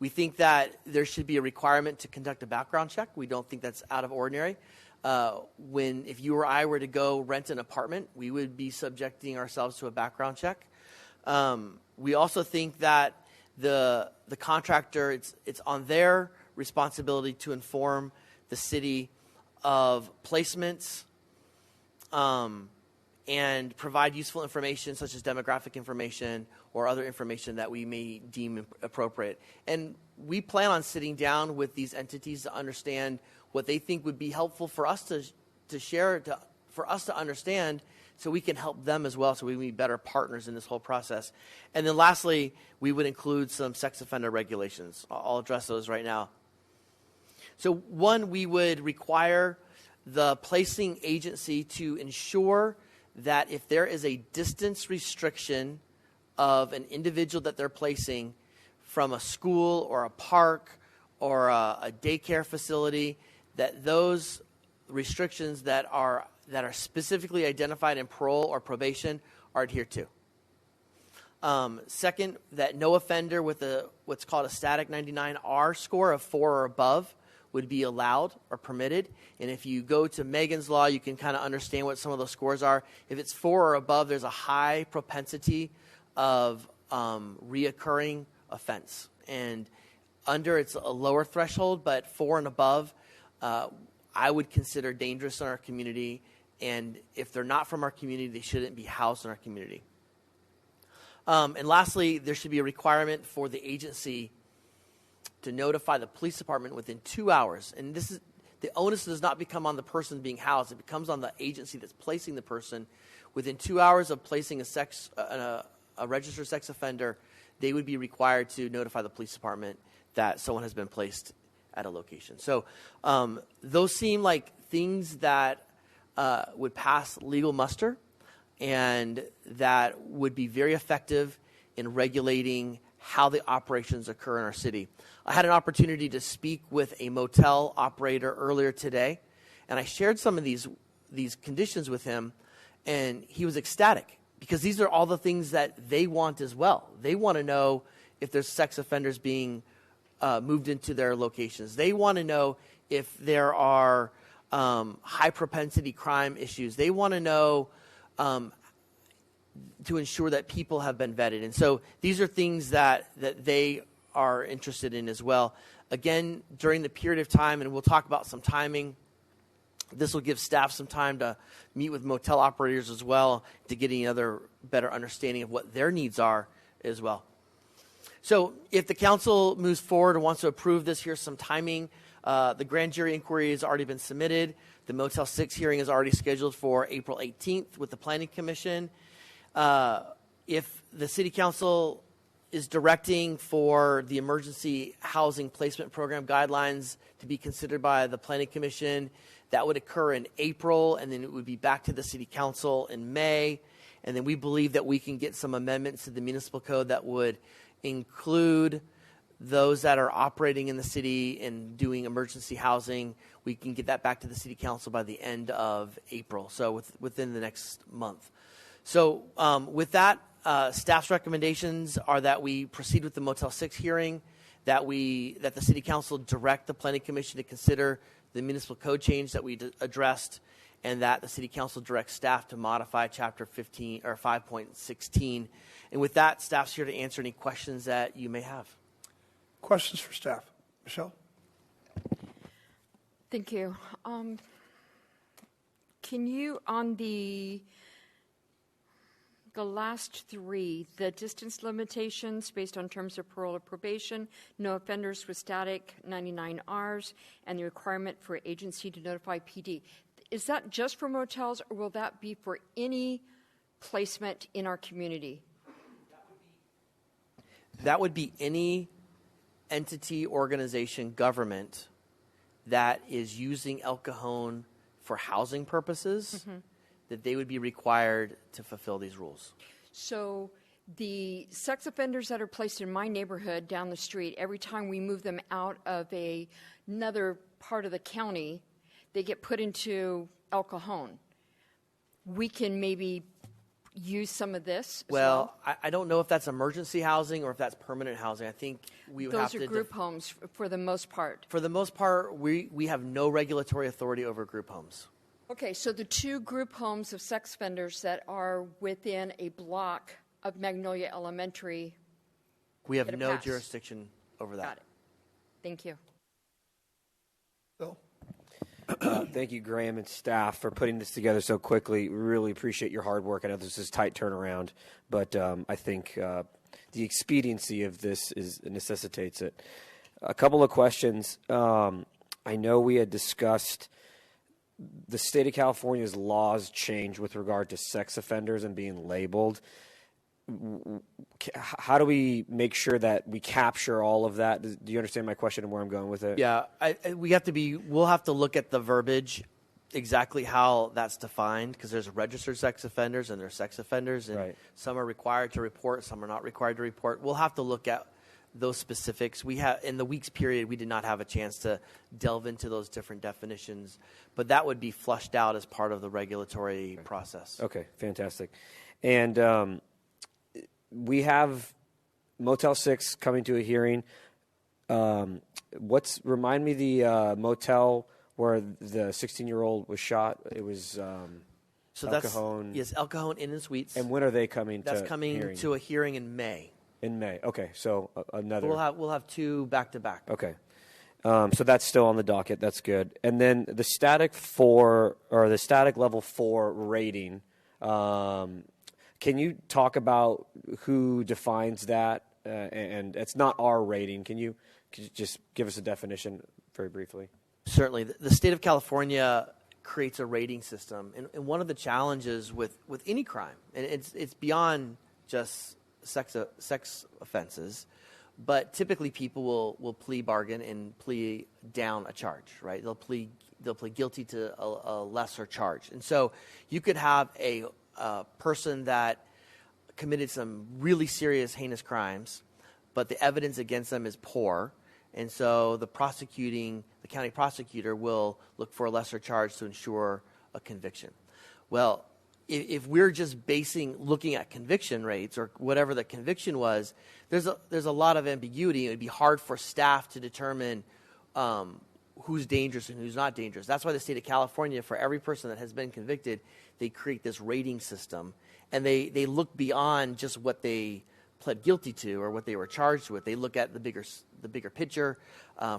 We think that there should be a requirement to conduct a background check. We don't think that's out of ordinary. If you or I were to go rent an apartment, we would be subjecting ourselves to a background check. We also think that the contractor, it's on their responsibility to inform the city of placements and provide useful information such as demographic information or other information that we may deem appropriate. And we plan on sitting down with these entities to understand what they think would be helpful for us to share, for us to understand, so we can help them as well, so we can be better partners in this whole process. And then lastly, we would include some sex offender regulations. I'll address those right now. So one, we would require the placing agency to ensure that if there is a distance restriction of an individual that they're placing from a school or a park or a daycare facility, that those restrictions that are specifically identified in parole or probation are adhered to. Second, that no offender with what's called a static 99R score of 4 or above would be allowed or permitted. And if you go to Megan's Law, you can kind of understand what some of those scores are. If it's 4 or above, there's a high propensity of reoccurring offense. And under, it's a lower threshold, but 4 and above, I would consider dangerous in our community. And if they're not from our community, they shouldn't be housed in our community. And lastly, there should be a requirement for the agency to notify the police department within 2 hours. And this is, the onus does not become on the person being housed. It becomes on the agency that's placing the person. Within 2 hours of placing a registered sex offender, they would be required to notify the police department that someone has been placed at a location. So those seem like things that would pass legal muster and that would be very effective in regulating how the operations occur in our city. I had an opportunity to speak with a motel operator earlier today, and I shared some of these conditions with him, and he was ecstatic because these are all the things that they want as well. They want to know if there's sex offenders being moved into their locations. They want to know if there are high propensity crime issues. They want to know to ensure that people have been vetted. And so these are things that they are interested in as well. Again, during the period of time, and we'll talk about some timing, this will give staff some time to meet with motel operators as well to get another better understanding of what their needs are as well. So if the council moves forward and wants to approve this, here's some timing. The grand jury inquiry has already been submitted. The Motel 6 hearing is already scheduled for April 18th with the Planning Commission. If the City Council is directing for the Emergency Housing Placement Program guidelines to be considered by the Planning Commission, that would occur in April, and then it would be back to the City Council in May. And then we believe that we can get some amendments to the municipal code that would include those that are operating in the city and doing emergency housing. We can get that back to the city council by the end of April, so within the next month. So with that, staff's recommendations are that we proceed with the Motel 6 hearing, that the city council direct the planning commission to consider the municipal code change that we addressed, and that the city council directs staff to modify chapter 15 or 5.16. And with that, staff's here to answer any questions that you may have.
Questions for staff? Michelle?
Thank you. Can you, on the last three, the distance limitations based on terms of parole or probation, no offenders with static 99 Rs, and the requirement for agency to notify PD, is that just for motels, or will that be for any placement in our community?
That would be any entity, organization, government that is using El Cajon for housing purposes, that they would be required to fulfill these rules.
So the sex offenders that are placed in my neighborhood down the street, every time we move them out of another part of the county, they get put into El Cajon. We can maybe use some of this as well?
I don't know if that's emergency housing or if that's permanent housing. I think we would have to...
Those are group homes for the most part.
For the most part, we have no regulatory authority over group homes.
Okay, so the two group homes of sex offenders that are within a block of Magnolia Elementary...
We have no jurisdiction over that.
Got it. Thank you.
Bill?
Thank you, Graham and staff, for putting this together so quickly. We really appreciate your hard work. I know this is a tight turnaround, but I think the expediency of this necessitates it. A couple of questions. I know we had discussed the state of California's laws change with regard to sex offenders and being labeled. How do we make sure that we capture all of that? Do you understand my question and where I'm going with it?
Yeah, we'll have to look at the verbiage, exactly how that's defined, because there's registered sex offenders and there's sex offenders, and some are required to report, some are not required to report. We'll have to look at those specifics. In the weeks period, we did not have a chance to delve into those different definitions, but that would be flushed out as part of the regulatory process.
Okay, fantastic. And we have Motel 6 coming to a hearing. Remind me the motel where the 16-year-old was shot? It was El Cajon.
Yes, El Cajon Inn and Suites.
And when are they coming
That's coming to a hearing in May.
In May. Okay, so another.
We'll have two back-to-back.
Okay. So that's still on the docket. That's good. And then the static level 4 rating, can you talk about who defines that? And it's not our rating. Can you just give us a definition very briefly?
Certainly. The state of California creates a rating system. And one of the challenges with any crime, and it's beyond just sex offenses, but typically people will plea bargain and plea down a charge, right? They'll plead guilty to a lesser charge. And so you could have a person that committed some really serious, heinous crimes, but the evidence against them is poor, and so the county prosecutor will look for a lesser charge to ensure a conviction. Well, if we're just looking at conviction rates or whatever the conviction was, there's a lot of ambiguity. It would be hard for staff to determine who's dangerous and who's not dangerous. That's why the state of California, for every person that has been convicted, they create this rating system, and they look beyond just what they pled guilty to or what they were charged with. They look at the bigger picture.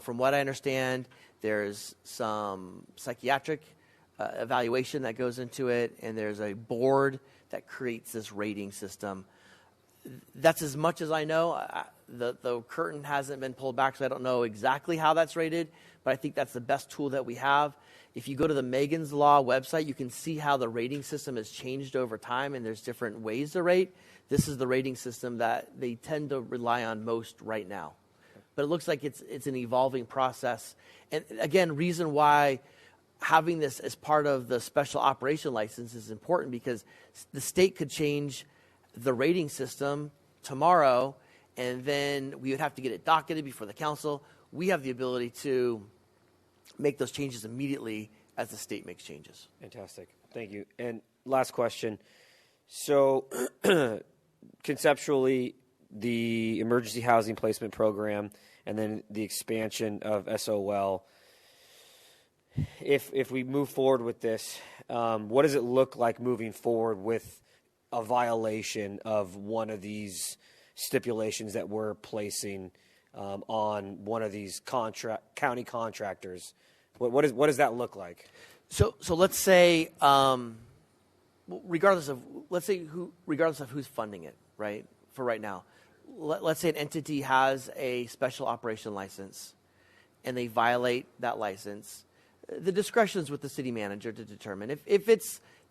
From what I understand, there's some psychiatric evaluation that goes into it, and there's a board that creates this rating system. That's as much as I know. The curtain hasn't been pulled back, so I don't know exactly how that's rated, but I think that's the best tool that we have. If you go to the Megan's Law website, you can see how the rating system has changed over time, and there's different ways to rate. This is the rating system that they tend to rely on most right now. But it looks like it's an evolving process. And again, reason why having this as part of the special operation license is important because the state could change the rating system tomorrow, and then we would have to get it docketed before the council. We have the ability to make those changes immediately as the state makes changes.
Fantastic. Thank you. And last question. So conceptually, the emergency housing placement program and then the expansion of SOL, if we move forward with this, what does it look like moving forward with a violation of one of these stipulations that we're placing on one of these county contractors? What does that look like?
So let's say, regardless of who's funding it, right? For right now, let's say an entity has a special operation license, and they violate that license. The discretion is with the city manager to determine if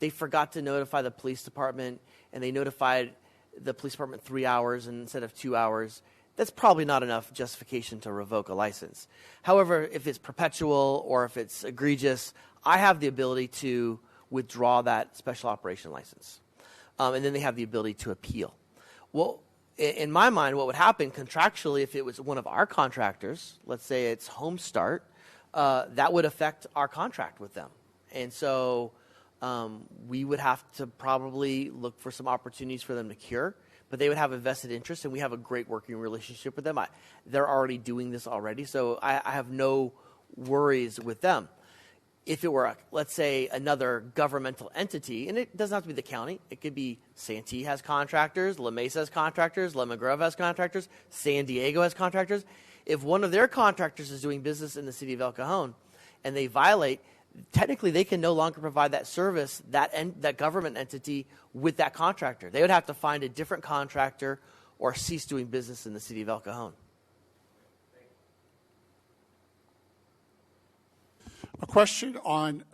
they forgot to notify the police department and they notified the police department 3 hours instead of 2 hours. That's probably not enough justification to revoke a license. However, if it's perpetual or if it's egregious, I have the ability to withdraw that special operation license. And then they have the ability to appeal. Well, in my mind, what would happen contractually if it was one of our contractors, let's say it's Home Start, that would affect our contract with them. And so we would have to probably look for some opportunities for them to cure. But they would have a vested interest, and we have a great working relationship with them. They're already doing this already, so I have no worries with them. If it were, let's say, another governmental entity, and it doesn't have to be the county. It could be Santee has contractors, La Mesa has contractors, Lemon Grove has contractors, San Diego has contractors. If one of their contractors is doing business in the city of El Cajon and they violate, technically they can no longer provide that service, that government entity, with that contractor. They would have to find a different contractor or cease doing business in the city of El Cajon.
A question on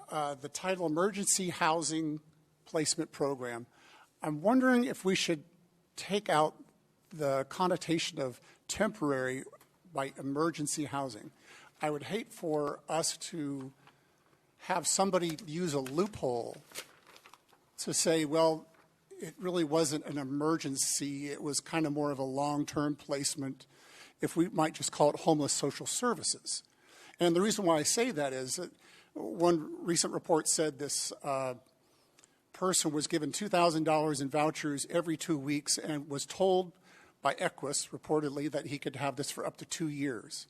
the title Emergency Housing Placement Program. I'm wondering if we should take out the connotation of temporary by emergency housing. I would hate for us to have somebody use a loophole to say, well, it really wasn't an emergency. It was kind of more of a long-term placement, if we might just call it homeless social services. And the reason why I say that is that one recent report said this person was given $2,000 in vouchers every 2 weeks and was told by Equus, reportedly, that he could have this for up to 2 years.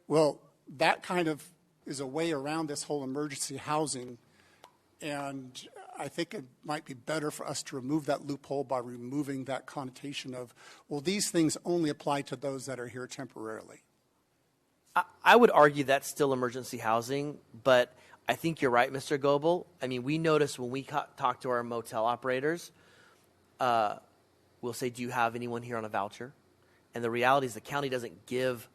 Well, that kind of is a way around this whole emergency housing, and I think it might be better for us to remove that loophole by removing that connotation of, well, these things only apply to those that are here temporarily.
I would argue that's still emergency housing, but I think you're right, Mr. Goebel. I mean, we notice when we talk to our motel operators, we'll say, do you have anyone here on a voucher? And the reality is the county doesn't give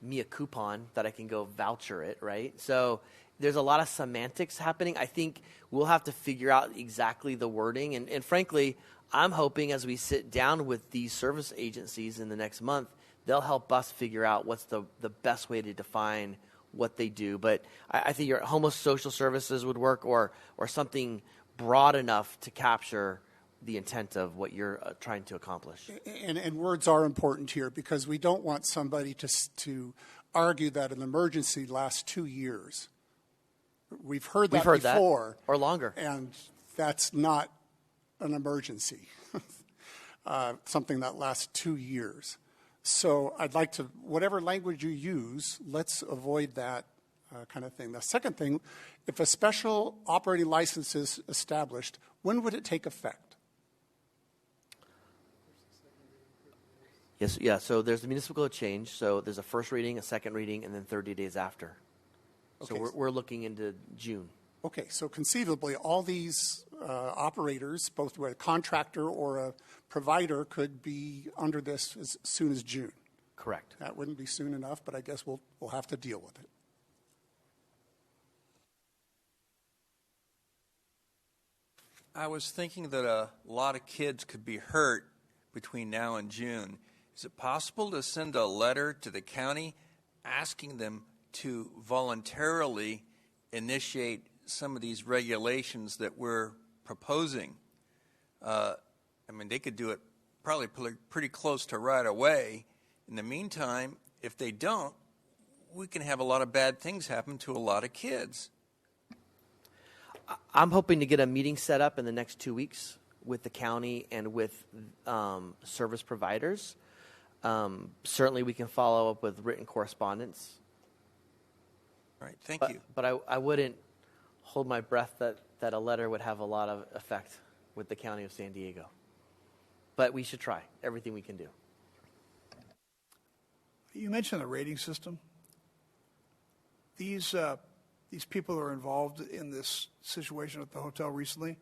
me a coupon that I can go voucher it, right? So there's a lot of semantics happening. I think we'll have to figure out exactly the wording. And frankly, I'm hoping as we sit down with these service agencies in the next month, they'll help us figure out what's the best way to define what they do. But I think your homeless social services would work, or something broad enough to capture the intent of what you're trying to accomplish.
And words are important here, because we don't want somebody to argue that an emergency lasts 2 years. We've heard that before.
Or longer.
And that's not an emergency, something that lasts 2 years. So I'd like to, whatever language you use, let's avoid that kind of thing. The second thing, if a special operating license is established, when would it take effect?
Yes, yeah. So there's the municipal code change. So there's a first reading, a second reading, and then 30 days after.
Okay.
So we're looking into June.
Okay, so conceivably, all these operators, both a contractor or a provider, could be under this as soon as June.
Correct.
That wouldn't be soon enough, but I guess we'll have to deal with it.
I was thinking that a lot of kids could be hurt between now and June. Is it possible to send a letter to the county asking them to voluntarily initiate some of these regulations that we're proposing, I mean, they could do it probably pretty close to right away. In the meantime, if they don't, we can have a lot of bad things happen to a lot of kids.
I'm hoping to get a meeting set up in the next 2 weeks with the county and with service providers. Certainly, we can follow up with written correspondence.
All right, thank you.
But I wouldn't hold my breath that a letter would have a lot of effect with the county of San Diego. But we should try everything we can do.
You mentioned the rating system. These people who are involved in this situation at the hotel recently,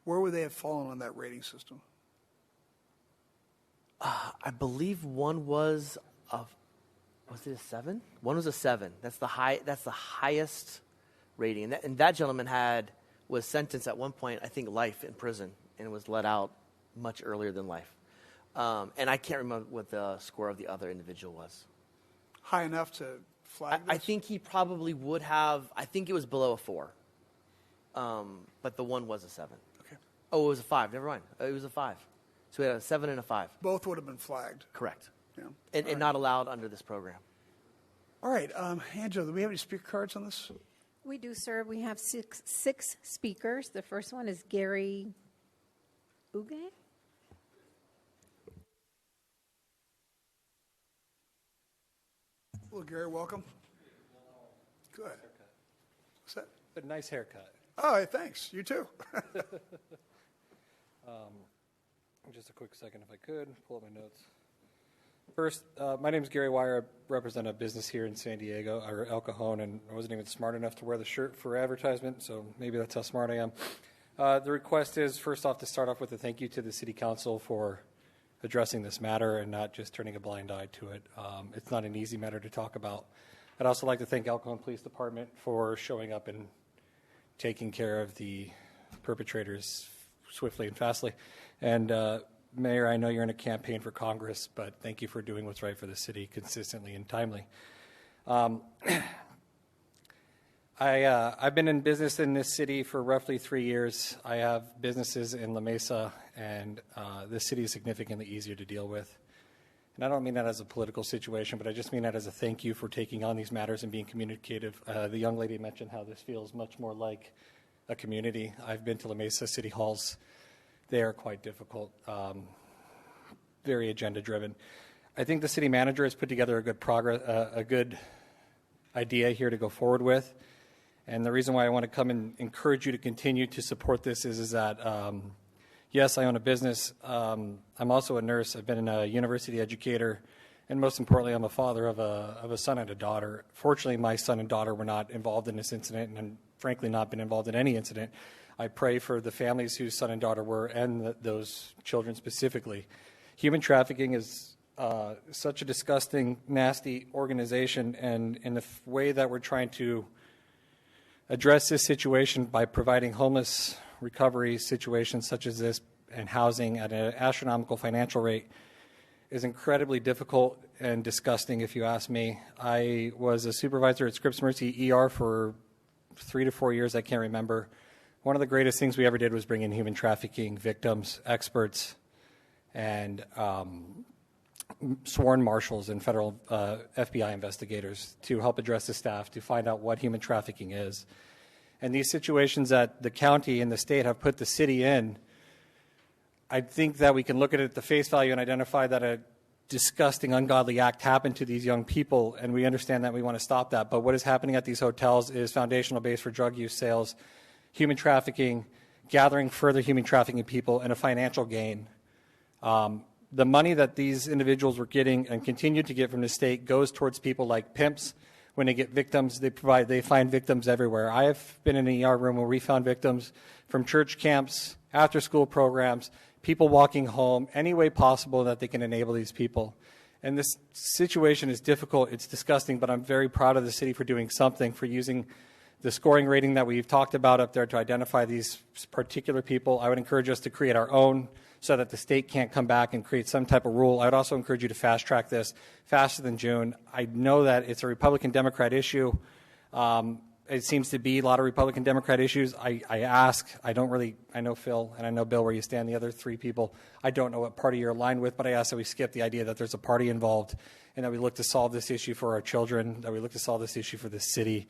where would they have fallen on that rating system?
I believe one was it a 7? One was a 7. That's the highest rating. And that gentleman was sentenced at one point, I think, life in prison, and was let out much earlier than life. And I can't remember what the score of the other individual was.
High enough to flag this?
I think he probably would have. I think it was below a 4. But the one was a 7.
Okay.
Oh, it was a 5. Never mind. It was a 5. So we had a 7 and a 5.
Both would have been flagged.
Correct.
Yeah.
And not allowed under this program.
All right. Angela, do we have any speaker cards on this?
We do, sir. We have six speakers. The first one is Gary Uge.
Well, Gary, welcome. Good. What's that?
A nice haircut.
Oh, hey, thanks. You too.
Just a quick second, if I could, pull up my notes. First, my name is Gary Wire. I represent a business here in San Diego, or El Cajon, and I wasn't even smart enough to wear the shirt for advertisement, so maybe that's how smart I am. The request is, first off, to start off with a thank you to the City Council for addressing this matter and not just turning a blind eye to it. It's not an easy matter to talk about. I'd also like to thank El Cajon Police Department for showing up and taking care of the perpetrators swiftly and fastly. And Mayor, I know you're in a campaign for Congress, but thank you for doing what's right for the city consistently and timely. I've been in business in this city for roughly 3 years. I have businesses in La Mesa, and this city is significantly easier to deal with. And I don't mean that as a political situation, but I just mean that as a thank you for taking on these matters and being communicative. The young lady mentioned how this feels much more like a community. I've been to La Mesa City Halls. They are quite difficult, very agenda-driven. I think the city manager has put together a good idea here to go forward with. And the reason why I want to come and encourage you to continue to support this is that, yes, I own a business. I'm also a nurse. I've been a university educator. And most importantly, I'm a father of a son and a daughter. Fortunately, my son and daughter were not involved in this incident and frankly not been involved in any incident. I pray for the families whose son and daughter were and those children specifically. Human trafficking is such a disgusting, nasty organization, and in the way that we're trying to address this situation by providing homeless recovery situations such as this and housing at an astronomical financial rate is incredibly difficult and disgusting, if you ask me. I was a supervisor at Scripps Mercy ER for 3 to 4 years, I can't remember. One of the greatest things we ever did was bring in human trafficking victims, experts, and sworn marshals and federal FBI investigators to help address the staff to find out what human trafficking is. And these situations that the county and the state have put the city in, I think that we can look at it at the face value and identify that a disgusting, ungodly act happened to these young people, and we understand that we want to stop that. But what is happening at these hotels is foundational base for drug use, sales, human trafficking, gathering further human trafficking people, and a financial gain. The money that these individuals were getting and continue to get from the state goes towards people like pimps. When they get victims, they find victims everywhere. I have been in an ER room where we found victims from church camps, after-school programs, people walking home, any way possible that they can enable these people. And this situation is difficult, it's disgusting, but I'm very proud of the city for doing something, for using the scoring rating that we've talked about up there to identify these particular people. I would encourage us to create our own so that the state can't come back and create some type of rule. I would also encourage you to fast-track this faster than June. I know that it's a Republican-Democrat issue. it seems to be a lot of Republican Democrat issues. I ask, I know Phil and I know Bill where you stand, the other three people. I don't know what party you're aligned with, but I ask that we skip the idea that there's a party involved and that we look to solve this issue for our children, that we look to solve this issue for the city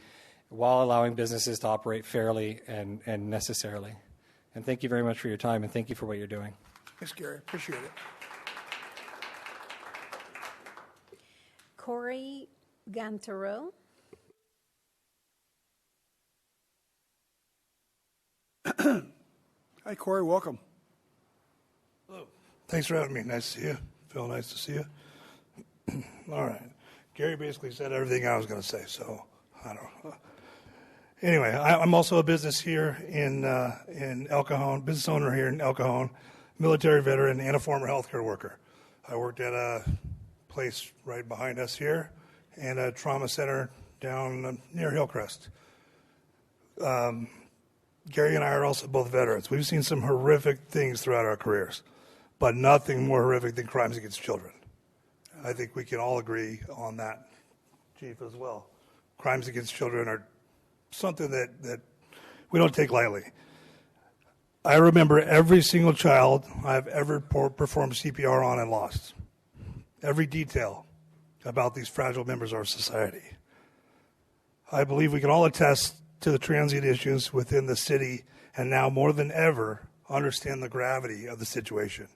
while allowing businesses to operate fairly and necessarily. And thank you very much for your time and thank you for what you're doing.
Thanks, Gary. Appreciate it.
Corey Gantero.
Hi, Corey. Welcome.
Hello. Thanks for having me. Nice to see you. Phil, nice to see you. All right. Gary basically said everything I was going to say, so I don't know. Anyway, I'm also a business here in El Cajon, business owner here in El Cajon, military veteran and a former healthcare worker. I worked at a place right behind us here and a trauma center down near Hillcrest. Gary and I are also both veterans. We've seen some horrific things throughout our careers, but nothing more horrific than crimes against children. I think we can all agree on that, Chief, as well. Crimes against children are something that we don't take lightly. I remember every single child I've ever performed CPR on and lost. Every detail about these fragile members of our society. I believe we can all attest to the transient issues within the city and now more than ever understand the gravity of the situation.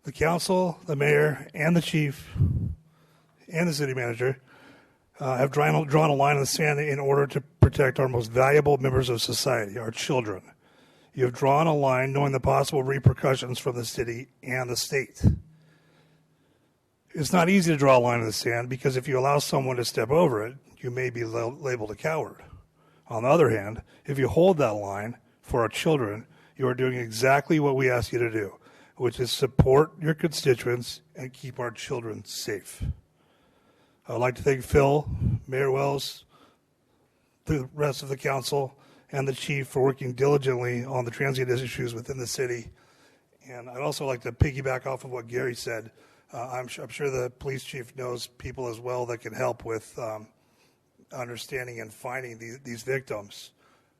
The council, the mayor, and the chief, and the city manager have drawn a line in the sand in order to protect our most valuable members of society, our children. You have drawn a line knowing the possible repercussions from the city and the state. It's not easy to draw a line in the sand because if you allow someone to step over it, you may be labeled a coward. On the other hand, if you hold that line for our children, you are doing exactly what we ask you to do, which is support your constituents and keep our children safe. I would like to thank Phil, Mayor Wells, the rest of the council, and the chief for working diligently on the transient issues within the city. And I'd also like to piggyback off of what Gary said. I'm sure the police chief knows people as well that can help with understanding and finding these victims.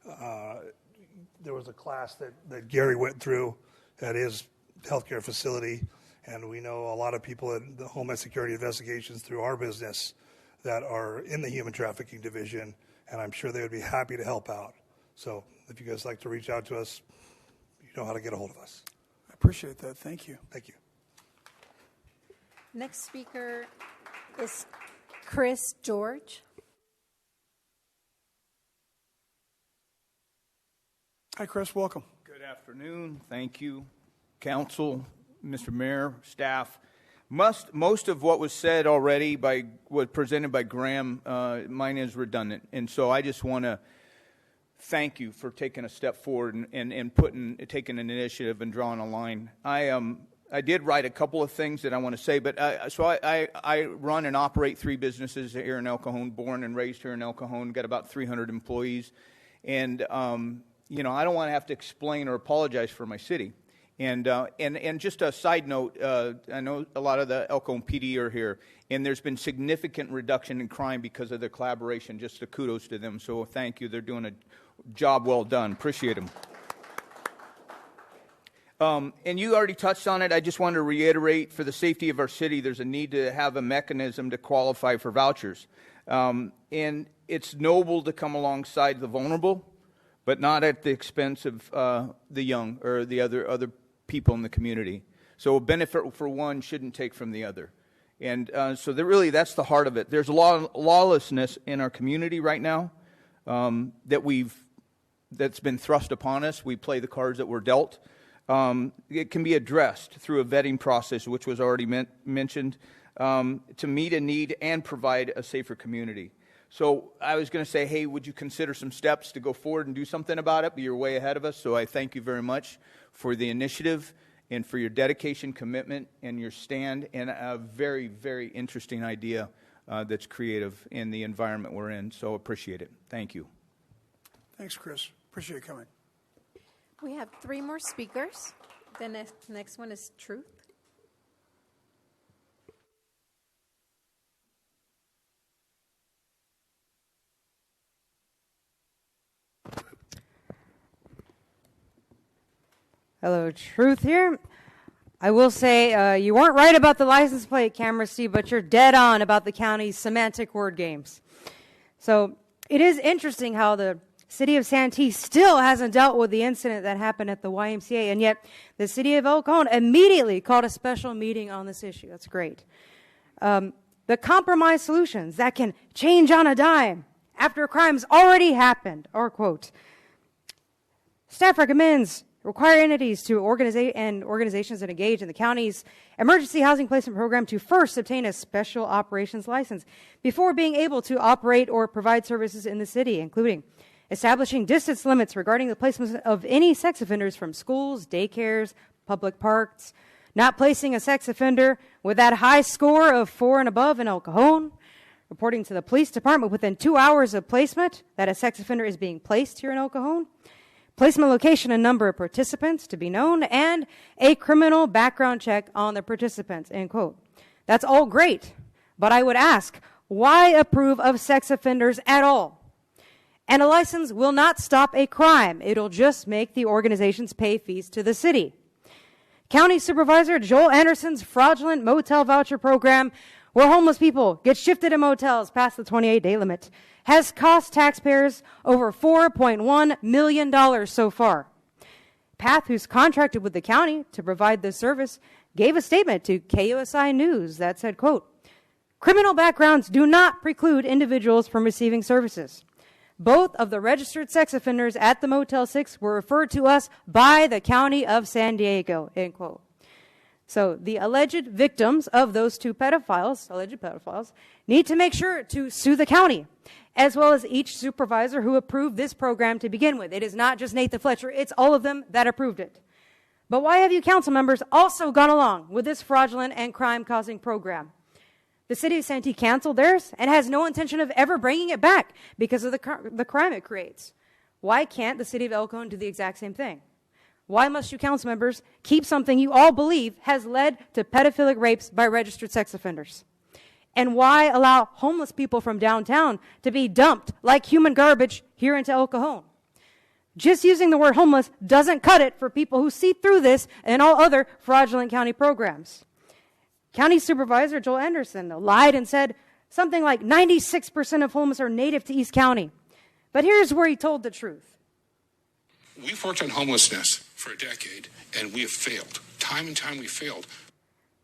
There was a class that Gary went through at his healthcare facility, and we know a lot of people in the Homeland Security investigations through our business that are in the human trafficking division, and I'm sure they would be happy to help out. So if you guys like to reach out to us, you know how to get a hold of us.
I appreciate that. Thank you.
Thank you.
Next speaker is Chris George.
Hi, Chris. Welcome.
Good afternoon. Thank you, Council, Mr. Mayor, staff. Most of what was said already was presented by Graham. Mine is redundant, and so I just want to thank you for taking a step forward and taking an initiative and drawing a line. I did write a couple of things that I want to say, but I run and operate 3 businesses here in El Cajon, born and raised here in El Cajon, got about 300 employees, and I don't want to have to explain or apologize for my city. And just a side note, I know a lot of the El Cajon PD are here, and there's been significant reduction in crime because of their collaboration. Just a kudos to them. So thank you. They're doing a job well done. Appreciate them. And you already touched on it. I just wanted to reiterate, for the safety of our city, there's a need to have a mechanism to qualify for vouchers. And it's noble to come alongside the vulnerable, but not at the expense of the young or the other people in the community. So a benefit for one shouldn't take from the other. And so that's the heart of it. There's lawlessness in our community right now that's been thrust upon us. We play the cards that we're dealt. It can be addressed through a vetting process, which was already mentioned, to meet a need and provide a safer community. So I was going to say, hey, would you consider some steps to go forward and do something about it? But you're way ahead of us, so I thank you very much for the initiative and for your dedication, commitment, and your stand, and a very, very interesting idea that's creative in the environment we're in. So appreciate it. Thank you.
Thanks, Chris. Appreciate you coming.
We have 3 more speakers. The next one is Truth.
Hello, Truth here. I will say you weren't right about the license plate camera, Steve, but you're dead on about the county's semantic word games. So it is interesting how the city of Santee still hasn't dealt with the incident that happened at the YMCA, and yet the city of El Cajon immediately called a special meeting on this issue. That's great. The compromise solutions that can change on a dime after a crime's already happened, or quote, staff recommends require entities to organizations that engage in the county's emergency housing placement program to first obtain a special operations license before being able to operate or provide services in the city, including establishing distance limits regarding the placement of any sex offenders from schools, daycares, public parks, not placing a sex offender with that high score of 4 and above in El Cajon, reporting to the police department within 2 hours of placement that a sex offender is being placed here in El Cajon, placement location and number of participants to be known, and a criminal background check on the participants, end quote. That's all great, but I would ask, why approve of sex offenders at all? And a license will not stop a crime. It'll just make the organizations pay fees to the city. County Supervisor Joel Anderson's fraudulent motel voucher program, where homeless people get shifted in motels past the 28-day limit, has cost taxpayers over $4.1 million so far. Path, who's contracted with the county to provide this service, gave a statement to KUSI News that said, quote, criminal backgrounds do not preclude individuals from receiving services. Both of the registered sex offenders at the Motel 6 were referred to us by the County of San Diego, end quote. So the alleged victims of those two alleged pedophiles, need to make sure to sue the county, as well as each supervisor who approved this program to begin with. It is not just Nathan Fletcher, it's all of them that approved it. But why have you council members also gone along with this fraudulent and crime-causing program? The city of Santee canceled theirs and has no intention of ever bringing it back because of the crime it creates. Why can't the city of El Cajon do the exact same thing? Why must you council members keep something you all believe has led to pedophilic rapes by registered sex offenders? And why allow homeless people from downtown to be dumped like human garbage here into El Cajon? Just using the word homeless doesn't cut it for people who see through this and all other fraudulent county programs. County Supervisor Joel Anderson lied and said something like 96% of homeless are native to East County. But here's where he told the truth.
We've worked on homelessness for a decade, and we have failed. Time and time we failed.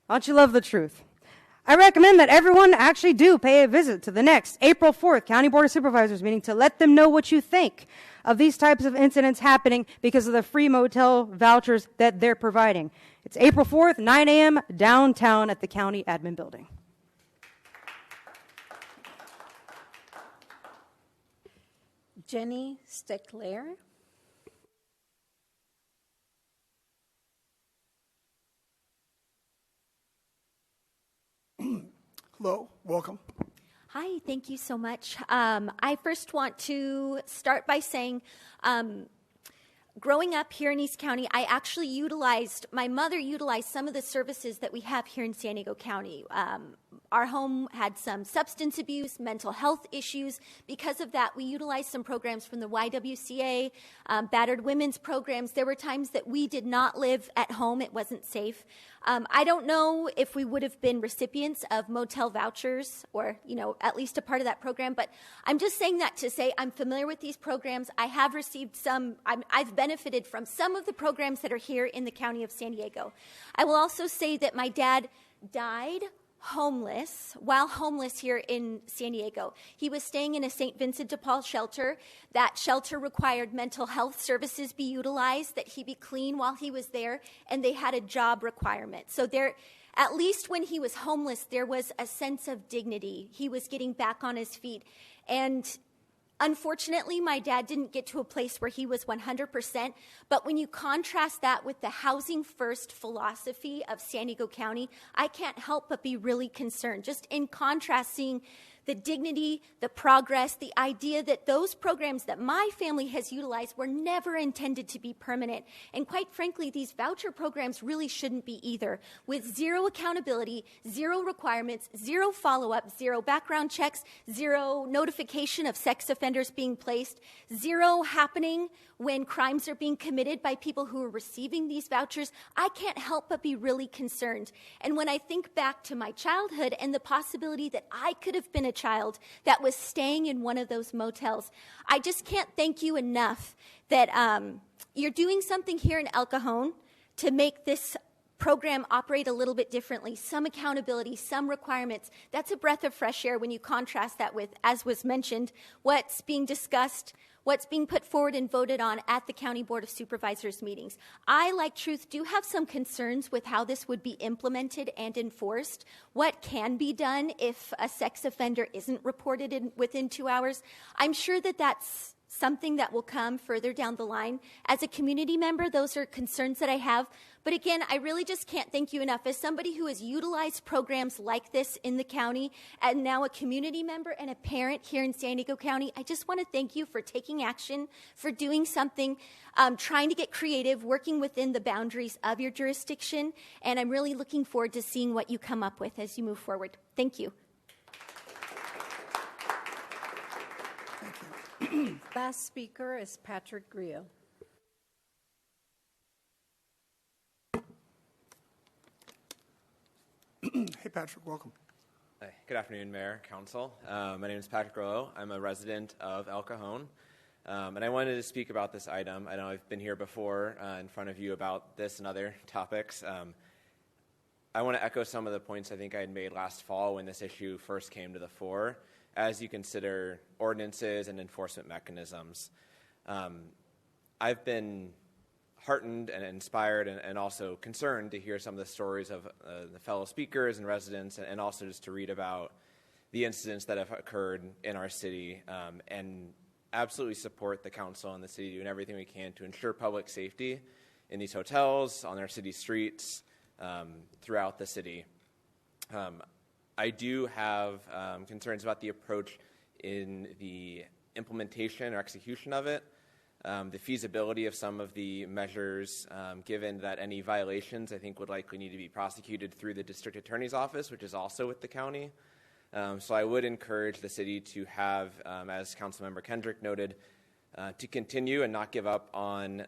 Don't you love the truth? I recommend that everyone actually do pay a visit to the next April 4th County Board of Supervisors meeting to let them know what you think of these types of incidents happening because of the free motel vouchers that they're providing. It's April 4th, 9 a.m., downtown at the County Admin Building.
Jenny Steckler.
Hello, welcome.
Hi, thank you so much. I first want to start by saying, growing up here in East County, my mother utilized some of the services that we have here in San Diego County. Our home had some substance abuse, mental health issues. Because of that, we utilized some programs from the YWCA, battered women's programs. There were times that we did not live at home. It wasn't safe. I don't know if we would have been recipients of motel vouchers or, at least a part of that program, but I'm just saying that to say I'm familiar with these programs. I have received I've benefited from some of the programs that are here in the County of San Diego. I will also say that my dad died while homeless here in San Diego. He was staying in a St. Vincent de Paul shelter. That shelter required mental health services be utilized, that he be clean while he was there, and they had a job requirement. So at least when he was homeless, there was a sense of dignity. He was getting back on his feet. And unfortunately, my dad didn't get to a place where he was 100%, but when you contrast that with the housing first philosophy of San Diego County, I can't help but be really concerned. Just in contrast, seeing the dignity, the progress, the idea that those programs that my family has utilized were never intended to be permanent. And quite frankly, these voucher programs really shouldn't be either. With zero accountability, zero requirements, zero follow-up, zero background checks, zero notification of sex offenders being placed, zero happening when crimes are being committed by people who are receiving these vouchers, I can't help but be really concerned. And when I think back to my childhood and the possibility that I could have been a child that was staying in one of those motels, I just can't thank you enough that you're doing something here in El Cajon to make this program operate a little bit differently, some accountability, some requirements. That's a breath of fresh air when you contrast that with, as was mentioned, what's being discussed, what's being put forward and voted on at the County Board of Supervisors meetings. I, like Truth, do have some concerns with how this would be implemented and enforced. What can be done if a sex offender isn't reported within 2 hours? I'm sure that that's something that will come further down the line. As a community member, those are concerns that I have. But again, I really just can't thank you enough. As somebody who has utilized programs like this in the county, and now a community member and a parent here in San Diego County, I just want to thank you for taking action, for doing something, trying to get creative, working within the boundaries of your jurisdiction. And I'm really looking forward to seeing what you come up with as you move forward. Thank you.
Last speaker is Patrick Grillo.
Hey, Patrick, welcome.
Hi, good afternoon, Mayor, Council. My name is Patrick Grillo. I'm a resident of El Cajon, and I wanted to speak about this item. I know I've been here before in front of you about this and other topics. I want to echo some of the points I think I had made last fall when this issue first came to the fore, as you consider ordinances and enforcement mechanisms. I've been heartened and inspired and also concerned to hear some of the stories of the fellow speakers and residents, and also just to read about the incidents that have occurred in our city, and absolutely support the council and the city doing everything we can to ensure public safety in these hotels, on our city streets, throughout the city. I do have concerns about the approach in the implementation or execution of it, the feasibility of some of the measures, given that any violations I think would likely need to be prosecuted through the district attorney's office, which is also with the county. So I would encourage the city to have, as Councilmember Kendrick noted, to continue and not give up on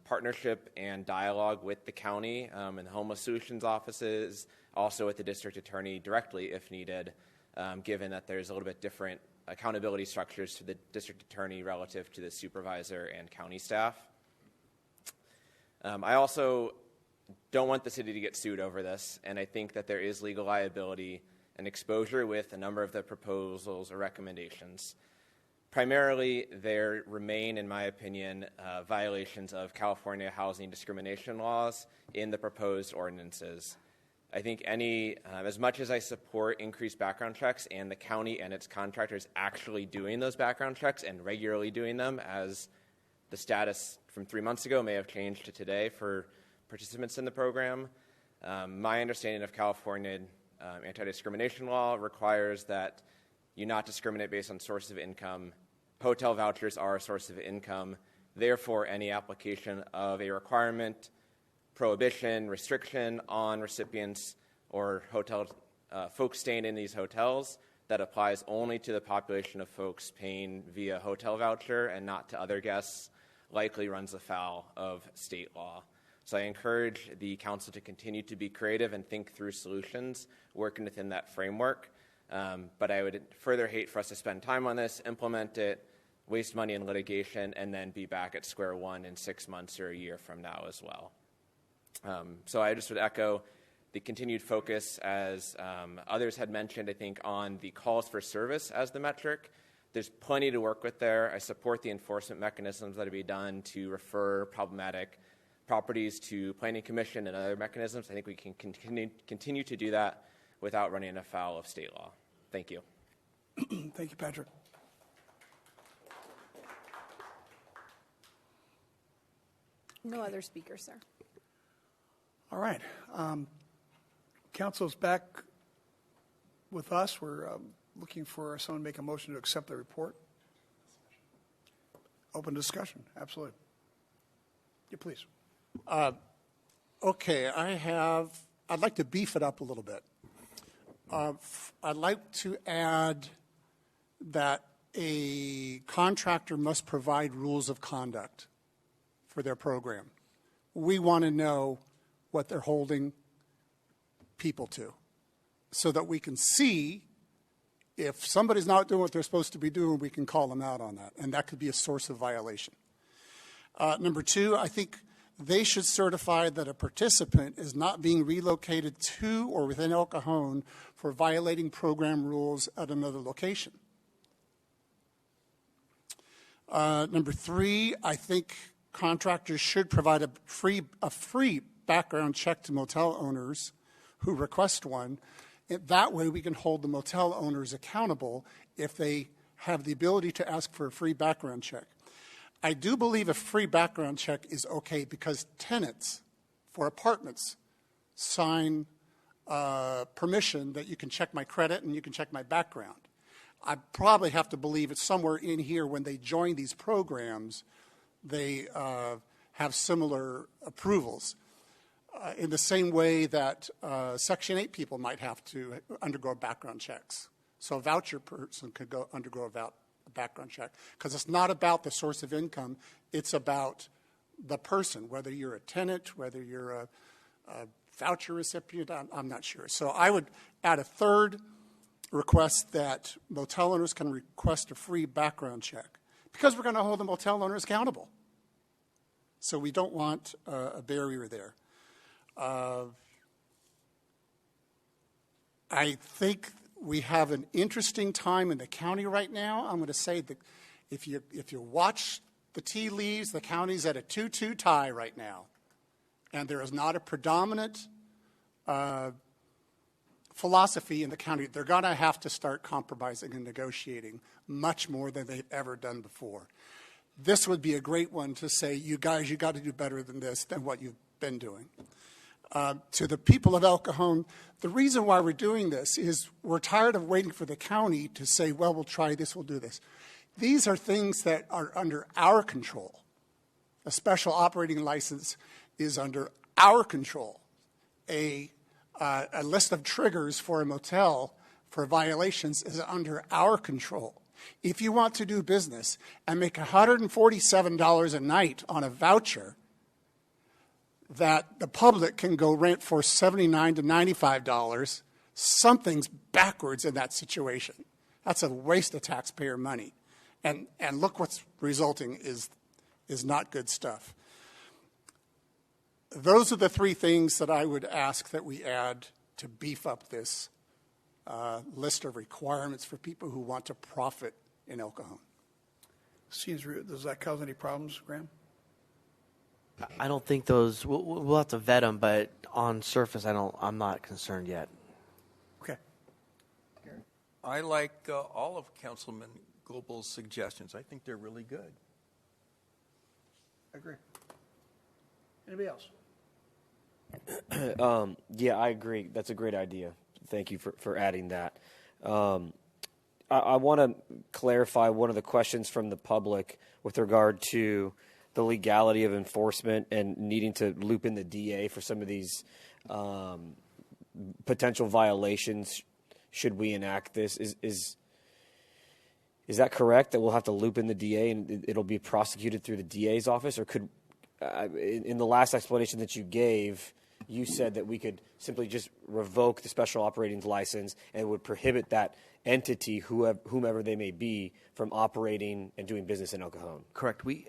partnership and dialogue with the county and the homeless solutions offices, also with the district attorney directly if needed, given that there's a little bit different accountability structures to the district attorney relative to the supervisor and county staff. I also don't want the city to get sued over this, and I think that there is legal liability and exposure with a number of the proposals or recommendations. Primarily, there remain, in my opinion, violations of California housing discrimination laws in the proposed ordinances. I think as much as I support increased background checks and the county and its contractors actually doing those background checks and regularly doing them, as the status from 3 months ago may have changed to today for participants in the program, my understanding of California anti-discrimination law requires that you not discriminate based on source of income. Hotel vouchers are a source of income. Therefore, any application of a requirement, prohibition, restriction on recipients or hotel folks staying in these hotels that applies only to the population of folks paying via hotel voucher and not to other guests likely runs afoul of state law. So I encourage the council to continue to be creative and think through solutions working within that framework. But I would further hate for us to spend time on this, implement it, waste money in litigation, and then be back at square one in 6 months or a year from now as well. So I just would echo the continued focus, as others had mentioned, I think, on the calls for service as the metric. There's plenty to work with there. I support the enforcement mechanisms that are being done to refer problematic properties to Planning Commission and other mechanisms. I think we can continue to do that without running afoul of state law. Thank you.
Thank you, Patrick.
No other speakers, sir.
All right. Council's back with us. We're looking for someone to make a motion to accept the report. Open discussion, absolutely. Yeah, please.
Okay, I'd like to beef it up a little bit. I'd like to add that a contractor must provide rules of conduct for their program. We want to know what they're holding people to so that we can see if somebody's not doing what they're supposed to be doing, we can call them out on that, and that could be a source of violation. Number two, I think they should certify that a participant is not being relocated to or within El Cajon for violating program rules at another location. Number three, I think contractors should provide a free background check to motel owners who request one. That way we can hold the motel owners accountable if they have the ability to ask for a free background check. I do believe a free background check is okay because tenants for apartments sign permission that you can check my credit and you can check my background. I probably have to believe it's somewhere in here when they join these programs, they have similar approvals. In the same way that Section 8 people might have to undergo background checks. So a voucher person could undergo a background check. Because it's not about the source of income, it's about the person, whether you're a tenant, whether you're a voucher recipient, I'm not sure. So I would add a third request that motel owners can request a free background check. Because we're going to hold the motel owners accountable. So we don't want a barrier there. I think we have an interesting time in the county right now. I'm going to say that if you watch the tea leaves, the county's at a 2-2 tie right now. And there is not a predominant philosophy in the county. They're going to have to start compromising and negotiating much more than they've ever done before. This would be a great one to say, you guys, you got to do better than this, than what you've been doing. To the people of El Cajon, the reason why we're doing this is we're tired of waiting for the county to say, well, we'll try this, we'll do this. These are things that are under our control. A special operating license is under our control. A list of triggers for a motel for violations is under our control. If you want to do business and make $147 a night on a voucher, that the public can go rent for $79 to $95, something's backwards in that situation. That's a waste of taxpayer money. And look what's resulting is not good stuff. Those are the three things that I would ask that we add to beef up this list of requirements for people who want to profit in El Cajon.
Does that cause any problems, Graham?
I don't think those. We'll have to vet them, but on surface, I'm not concerned yet.
Okay.
I like all of Councilman Goebel's suggestions. I think they're really good.
I agree. Anybody else?
Yeah, I agree. That's a great idea. Thank you for adding that. I want to clarify one of the questions from the public with regard to the legality of enforcement and needing to loop in the DA for some of these potential violations should we enact this. Is that correct, that we'll have to loop in the DA and it'll be prosecuted through the DA's office? Or could, in the last explanation that you gave, you said that we could simply just revoke the special operating license and it would prohibit that entity, whomever they may be, from operating and doing business in El Cajon.
Correct. We,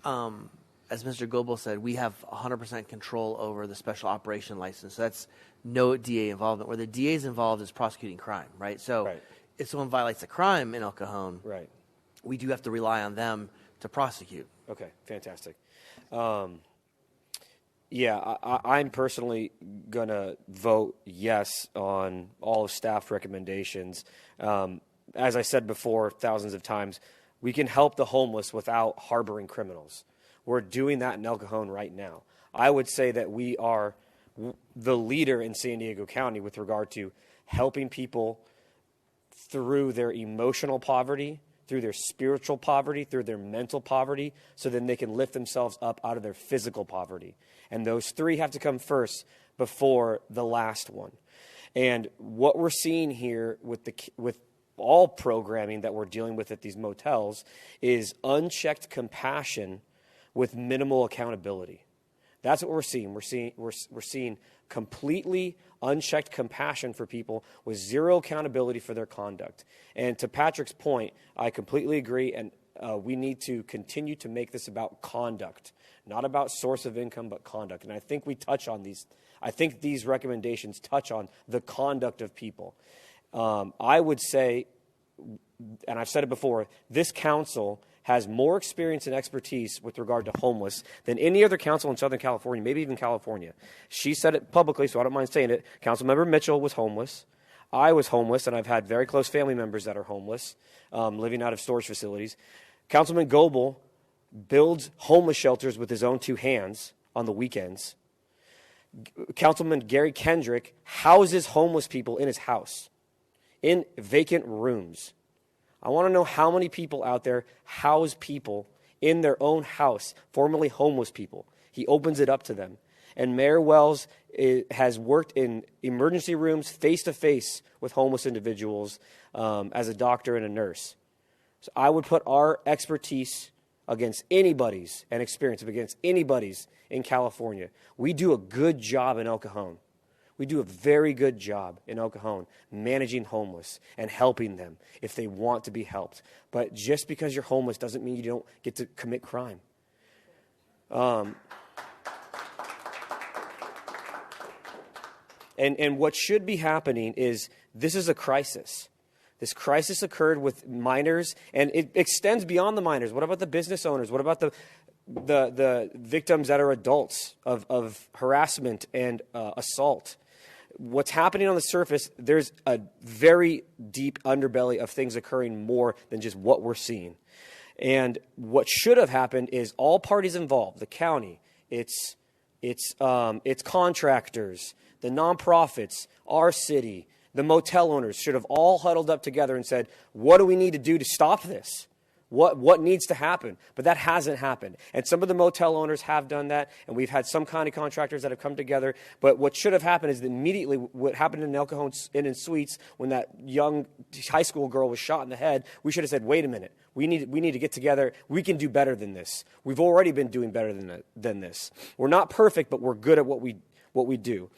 as Mr. Goebel said, we have 100% control over the special operation license. So that's no DA involvement. Where the DA is involved is prosecuting crime, right? So if someone violates a crime in El Cajon, we do have to rely on them to prosecute.
Okay, fantastic. Yeah, I'm personally going to vote yes on all of staff recommendations. As I said before thousands of times, we can help the homeless without harboring criminals. We're doing that in El Cajon right now. I would say that we are the leader in San Diego County with regard to helping people through their emotional poverty, through their spiritual poverty, through their mental poverty, so then they can lift themselves up out of their physical poverty. And those three have to come first before the last one. And what we're seeing here with all programming that we're dealing with at these motels is unchecked compassion with minimal accountability. That's what we're seeing. We're seeing completely unchecked compassion for people with zero accountability for their conduct. And to Patrick's point, I completely agree, and we need to continue to make this about conduct, not about source of income, but conduct. And I think we touch on these. I think these recommendations touch on the conduct of people. I would say, and I've said it before, this council has more experience and expertise with regard to homeless than any other council in Southern California, maybe even California. She said it publicly, so I don't mind saying it. Councilmember Mitchell was homeless. I was homeless, and I've had very close family members that are homeless, living out of storage facilities. Councilman Goebel builds homeless shelters with his own two hands on the weekends. Councilman Gary Kendrick houses homeless people in his house, in vacant rooms. I want to know how many people out there house people in their own house, formerly homeless people. He opens it up to them. And Mayor Wells has worked in emergency rooms face-to-face with homeless individuals as a doctor and a nurse. So I would put our expertise against anybody's and experience against anybody's in California. We do a good job in El Cajon. We do a very good job in El Cajon managing homeless and helping them if they want to be helped. But just because you're homeless doesn't mean you don't get to commit crime. And what should be happening is this is a crisis. This crisis occurred with minors, and it extends beyond the minors. What about the business owners? What about the victims that are adults of harassment and assault? What's happening on the surface, there's a very deep underbelly of things occurring more than just what we're seeing. And what should have happened is all parties involved, the county, its contractors, the nonprofits, our city, the motel owners should have all huddled up together and said, what do we need to do to stop this? What needs to happen? But that hasn't happened. And some of the motel owners have done that, and we've had some county contractors that have come together. But what should have happened is that immediately what happened in El Cajon Inn and Suites when that young high school girl was shot in the head, we should have said, wait a minute. We need to get together. We can do better than this. We've already been doing better than this. We're not perfect, but we're good at what we do.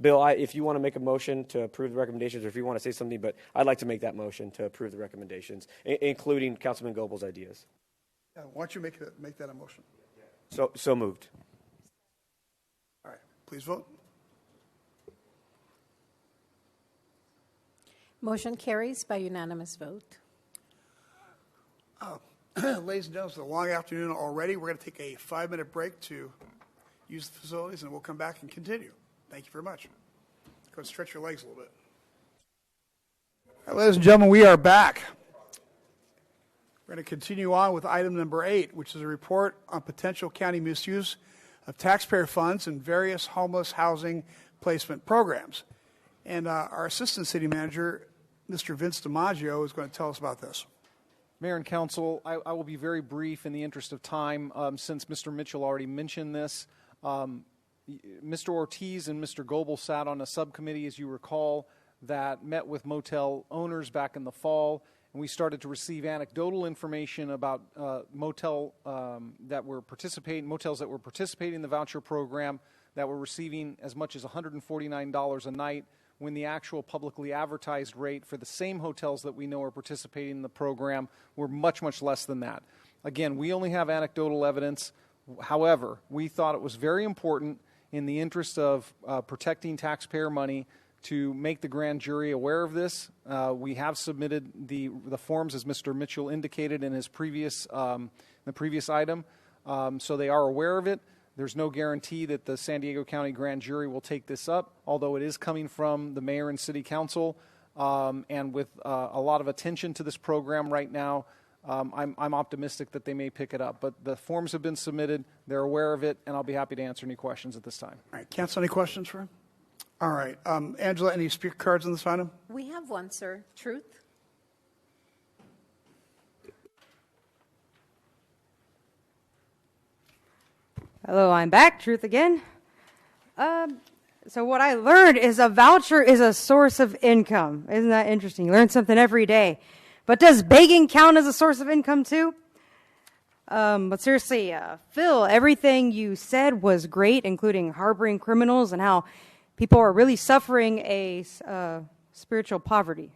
Bill, if you want to make a motion to approve the recommendations, or if you want to say something, but I'd like to make that motion to approve the recommendations, including Councilman Goebel's ideas.
Why don't you make that a motion?
So moved.
All right, please vote.
Motion carries by unanimous vote.
Ladies and gentlemen, it's a long afternoon already. We're going to take a 5-minute break to use the facilities, and we'll come back and continue. Thank you very much. Go stretch your legs a little bit. All right, ladies and gentlemen, we are back. We're going to continue on with item number 8, which is a report on potential county misuse of taxpayer funds in various homeless housing placement programs. And our assistant city manager, Mr. Vince DiMaggio, is going to tell us about this.
Mayor and Council, I will be very brief in the interest of time, since Mr. Mitchell already mentioned this. Mr. Ortiz and Mr. Goebel sat on a subcommittee, as you recall, that met with motel owners back in the fall, and we started to receive anecdotal information about motels that were participating in the voucher program that were receiving as much as $149 a night, when the actual publicly advertised rate for the same hotels that we know are participating in the program were much, much less than that. Again, we only have anecdotal evidence. However, we thought it was very important in the interest of protecting taxpayer money to make the grand jury aware of this. We have submitted the forms, as Mr. Mitchell indicated in his previous item, so they are aware of it. There's no guarantee that the San Diego County Grand Jury will take this up, although it is coming from the mayor and city council. And with a lot of attention to this program right now, I'm optimistic that they may pick it up. But the forms have been submitted, they're aware of it, and I'll be happy to answer any questions at this time.
All right, Council, any questions for him? All right. Angela, any speaker cards on this item?
We have one, sir. Truth?
Hello, I'm back. Truth again. So what I learned is a voucher is a source of income. Isn't that interesting? You learn something every day. But does begging count as a source of income too? But seriously, Phil, everything you said was great, including harboring criminals and how people are really suffering a spiritual poverty.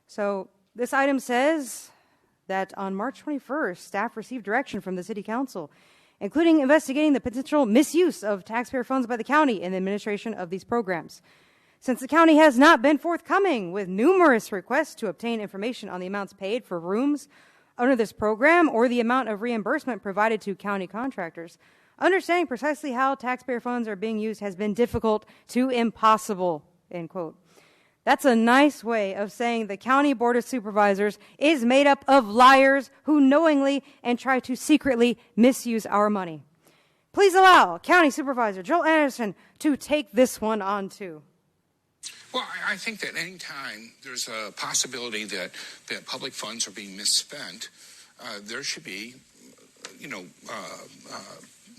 So this item says that on March 21st, staff received direction from the City Council, including investigating the potential misuse of taxpayer funds by the county in the administration of these programs. Since the county has not been forthcoming with numerous requests to obtain information on the amounts paid for rooms under this program or the amount of reimbursement provided to county contractors, understanding precisely how taxpayer funds are being used has been difficult to impossible, end quote. That's a nice way of saying the County Board of Supervisors is made up of liars who knowingly and try to secretly misuse our money. Please allow County Supervisor Joel Anderson to take this one on too.
Well, I think that any time there's a possibility that public funds are being misspent, there should be,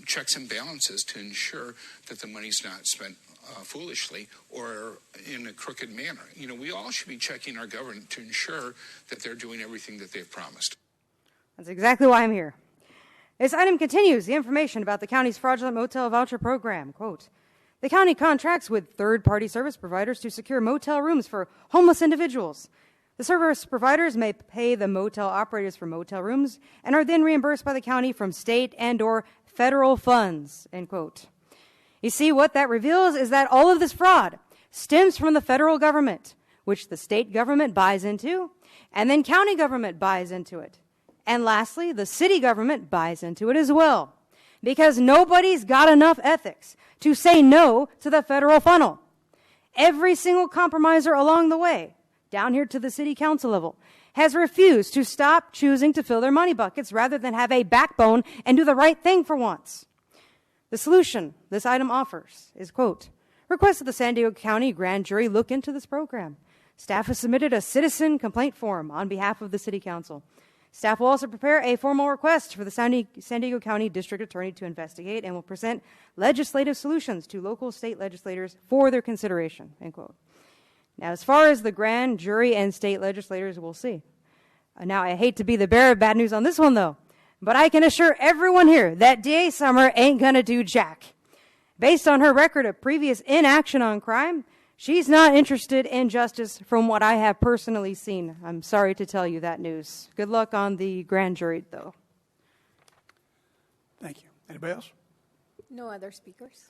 checks and balances to ensure that the money's not spent foolishly or in a crooked manner. We all should be checking our government to ensure that they're doing everything that they've promised.
That's exactly why I'm here. This item continues the information about the county's fraudulent motel voucher program. Quote, the county contracts with third-party service providers to secure motel rooms for homeless individuals. The service providers may pay the motel operators for motel rooms and are then reimbursed by the county from state and or federal funds, end quote. You see, what that reveals is that all of this fraud stems from the federal government, which the state government buys into, and then county government buys into it. And lastly, the city government buys into it as well, because nobody's got enough ethics to say no to the federal funnel. Every single compromiser along the way, down here to the city council level, has refused to stop choosing to fill their money buckets rather than have a backbone and do the right thing for once. The solution this item offers is, quote, request that the San Diego County Grand Jury look into this program. Staff has submitted a citizen complaint form on behalf of the City Council. Staff will also prepare a formal request for the San Diego County District Attorney to investigate and will present legislative solutions to local state legislators for their consideration, end quote. Now, as far as the grand jury and state legislators, we'll see. Now, I hate to be the bearer of bad news on this one, though, but I can assure everyone here that D.A. Summer ain't gonna do jack. Based on her record of previous inaction on crime, she's not interested in justice from what I have personally seen. I'm sorry to tell you that news. Good luck on the grand jury, though.
Thank you. Anybody else?
No other speakers.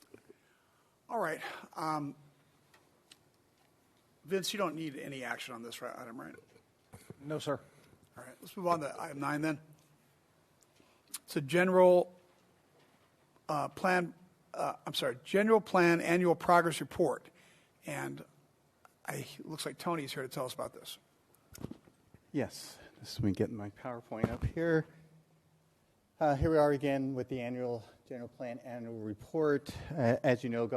All right. Vince, you don't need any action on this item, right?
No, sir.
All right. Let's move on to item 9 then. It's a general general plan annual progress report. And it looks like Tony's here to tell us about this.
Yes, let me get my PowerPoint up here. Here we are again with the general plan annual report. As you know,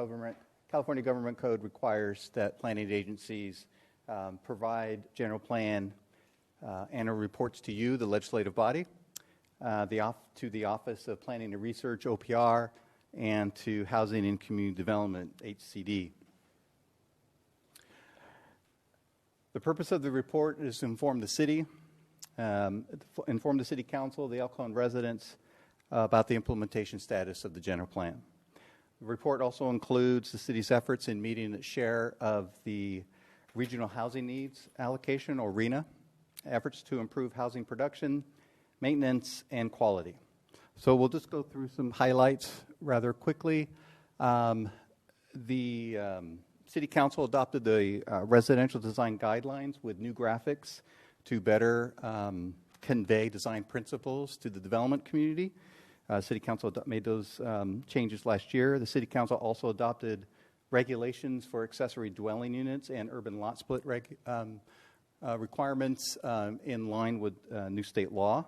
California Government Code requires that planning agencies provide general plan annual reports to you, the legislative body, to the Office of Planning and Research, OPR, and to Housing and Community Development, HCD. The purpose of the report is to inform the city, inform the city council, the El Cajon residents about the implementation status of the general plan. The report also includes the city's efforts in meeting its share of the Regional Housing Needs Allocation, or RHNA, efforts to improve housing production, maintenance, and quality. So we'll just go through some highlights rather quickly. The City Council adopted the residential design guidelines with new graphics to better convey design principles to the development community. City Council made those changes last year. The City Council also adopted regulations for accessory dwelling units and urban lot split requirements in line with new state law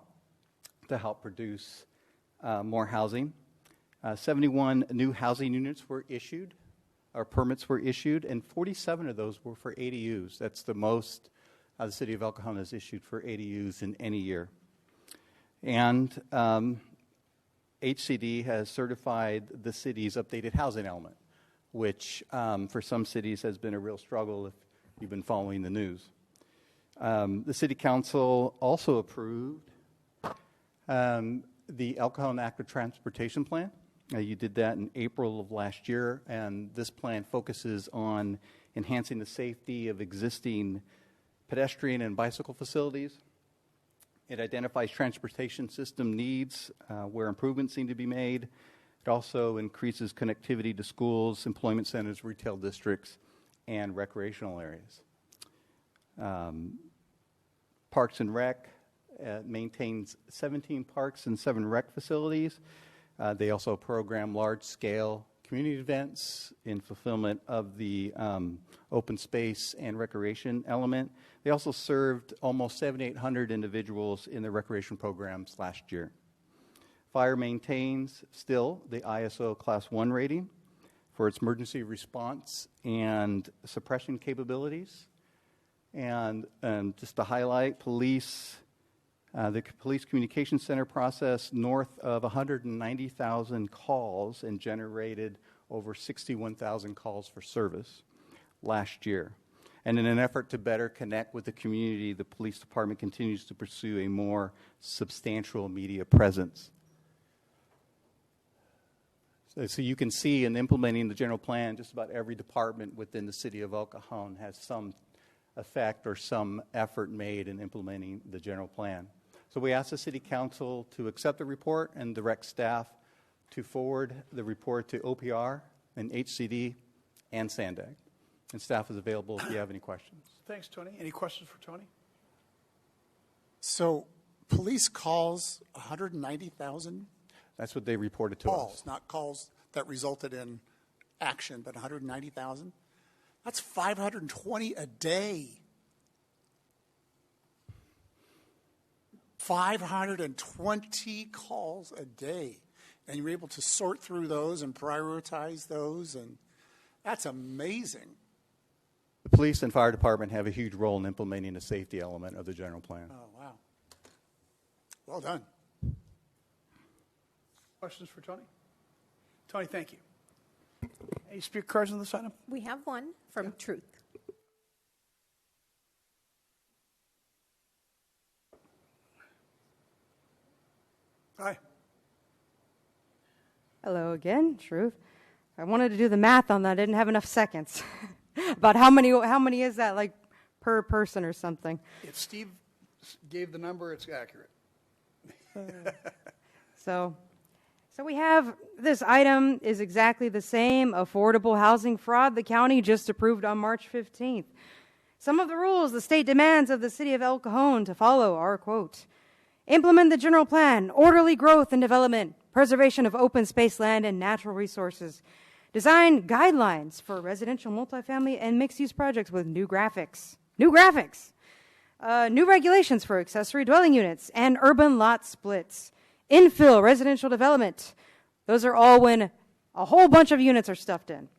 to help produce more housing. 71 new housing units were issued permits were issued, and 47 of those were for ADUs. That's the most the city of El Cajon has issued for ADUs in any year. And HCD has certified the city's updated housing element, which for some cities has been a real struggle if you've been following the news. The City Council also approved the El Cajon Active Transportation Plan. You did that in April of last year, and this plan focuses on enhancing the safety of existing pedestrian and bicycle facilities. It identifies transportation system needs where improvements need to be made. It also increases connectivity to schools, employment centers, retail districts, and recreational areas. Parks and Rec maintains 17 parks and 7 rec facilities. They also program large-scale community events in fulfillment of the open space and recreation element. They also served almost 7,800 individuals in their recreation programs last year. Fire maintains still the ISO Class 1 rating for its emergency response and suppression capabilities. And just to highlight, the Police Communication Center processed north of 190,000 calls and generated over 61,000 calls for service last year. And in an effort to better connect with the community, the police department continues to pursue a more substantial media presence. So you can see in implementing the general plan, just about every department within the city of El Cajon has some effect or some effort made in implementing the general plan. So we ask the City Council to accept the report and direct staff to forward the report to OPR and HCD and SANDAG. And staff is available if you have any questions.
Thanks, Tony. Any questions for Tony?
So police calls 190,000?
That's what they reported to
calls,
us.
not calls that resulted in action, but 190,000? That's 520 a day. 520 calls a day. And you're able to sort through those and prioritize those, and that's amazing.
The police and fire department have a huge role in implementing the safety element of the general plan.
Oh, wow. Well done.
Questions for Tony? Tony, thank you. Any speaker cards on this item?
We have one from Truth.
Hi.
Hello again, Truth. I wanted to do the math on that. I didn't have enough seconds. About how many is that, like, per person or something?
If Steve gave the number, it's accurate.
So we have, this item is exactly the same affordable housing fraud the county just approved on March 15th. Some of the rules the state demands of the city of El Cajon to follow are, quote, implement the general plan, orderly growth and development, preservation of open space land and natural resources, design guidelines for residential, multifamily, and mixed-use projects with new graphics, new regulations for accessory dwelling units and urban lot splits, infill residential development. Those are all when a whole bunch of units are stuffed in.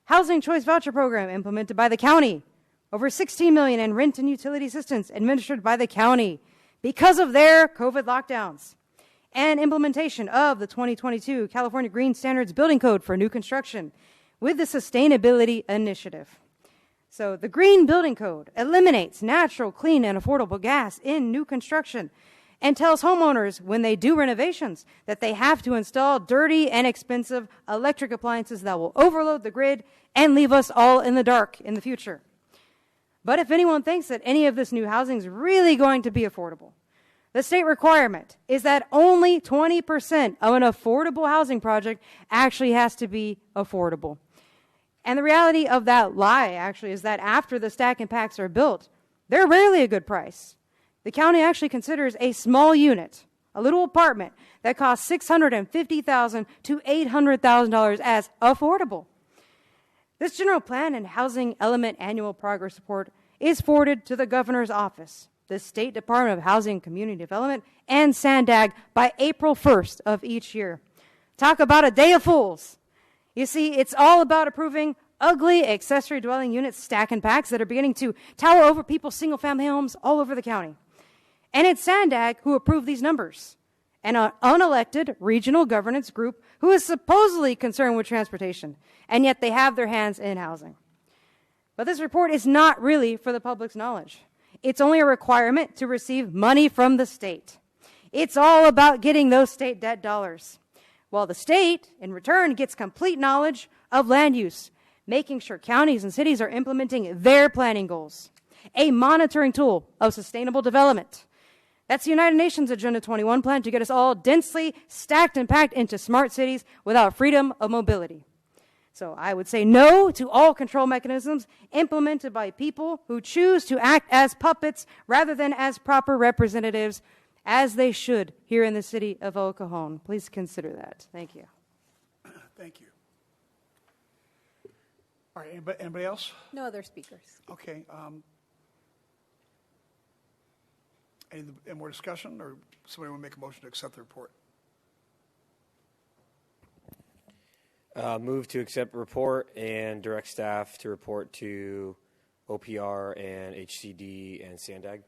Housing choice voucher program implemented by the county. Over $16 million in rent and utility assistance administered by the county because of their COVID lockdowns. And implementation of the 2022 California Green Standards Building Code for new construction with the Sustainability Initiative. So the Green Building Code eliminates natural, clean, and affordable gas in new construction and tells homeowners when they do renovations that they have to install dirty and expensive electric appliances that will overload the grid and leave us all in the dark in the future. But if anyone thinks that any of this new housing is really going to be affordable, the state requirement is that only 20% of an affordable housing project actually has to be affordable. And the reality of that lie, actually, is that after the stack and packs are built, they're rarely a good price. The county actually considers a small unit, a little apartment, that costs $650,000 to $800,000 as affordable. This general plan and housing element annual progress report is forwarded to the governor's office, the State Department of Housing and Community Development, and SANDAG by April 1st of each year. Talk about a day of fools. You see, it's all about approving ugly accessory dwelling units stack and packs that are beginning to tower over people's single-family homes all over the county. And it's Sandag who approved these numbers, an unelected regional governance group who is supposedly concerned with transportation, and yet they have their hands in housing. But this report is not really for the public's knowledge. It's only a requirement to receive money from the state. It's all about getting those state debt dollars, while the state, in return, gets complete knowledge of land use, making sure counties and cities are implementing their planning goals, a monitoring tool of sustainable development. That's the United Nations Agenda 21 plan to get us all densely stacked and packed into smart cities without freedom of mobility. So I would say no to all control mechanisms implemented by people who choose to act as puppets rather than as proper representatives, as they should here in the city of El Cajon. Please consider that. Thank you.
Thank you. All right, anybody else?
No other speakers.
Okay. Any more discussion, or somebody want to make a motion to accept the report?
Move to accept the report and direct staff to report to OPR and HCD and Sandag.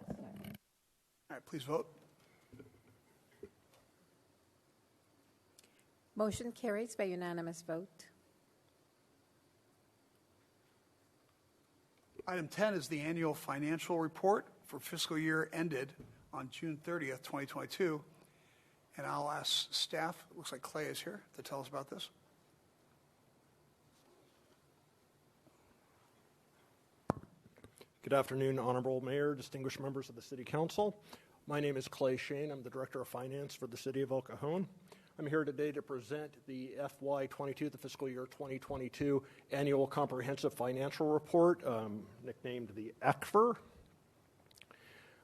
All right, please vote.
Motion carries by unanimous vote.
Item 10 is the annual financial report for fiscal year ended on June 30th, 2022. And I'll ask staff, it looks like Clay is here, to tell us about this.
Good afternoon, Honorable Mayor, distinguished members of the City Council. My name is Clay Shane. I'm the Director of Finance for the City of El Cajon. I'm here today to present the FY22, the fiscal year 2022 Annual Comprehensive Financial Report, nicknamed the ACFR.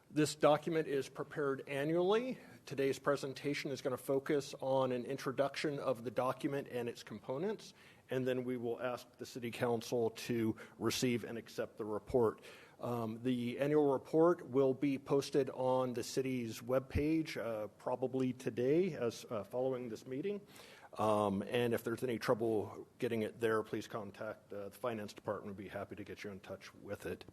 This document is prepared annually. Today's presentation is going to focus on an introduction of the document and its components, and then we will ask the City Council to receive and accept the report. The annual report will be posted on the city's webpage probably today as following this meeting. And if there's any trouble getting it there, please contact the Finance Department. We'd be happy to get you in touch with it.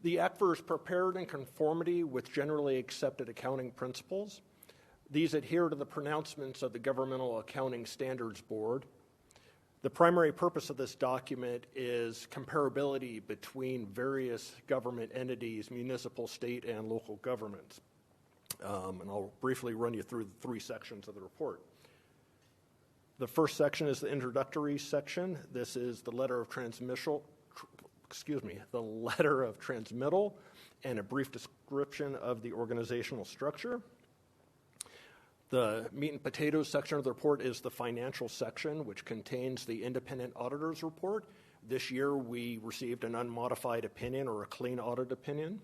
The ACFR is prepared in conformity with generally accepted accounting principles. These adhere to the pronouncements of the Governmental Accounting Standards Board. The primary purpose of this document is comparability between various government entities, municipal, state, and local governments. And I'll briefly run you through the three sections of the report. The first section is the introductory section. This is the letter of transmittal, and a brief description of the organizational structure. The meat and potatoes section of the report is the financial section, which contains the independent auditor's report. This year, we received an unmodified opinion, or a clean audit opinion.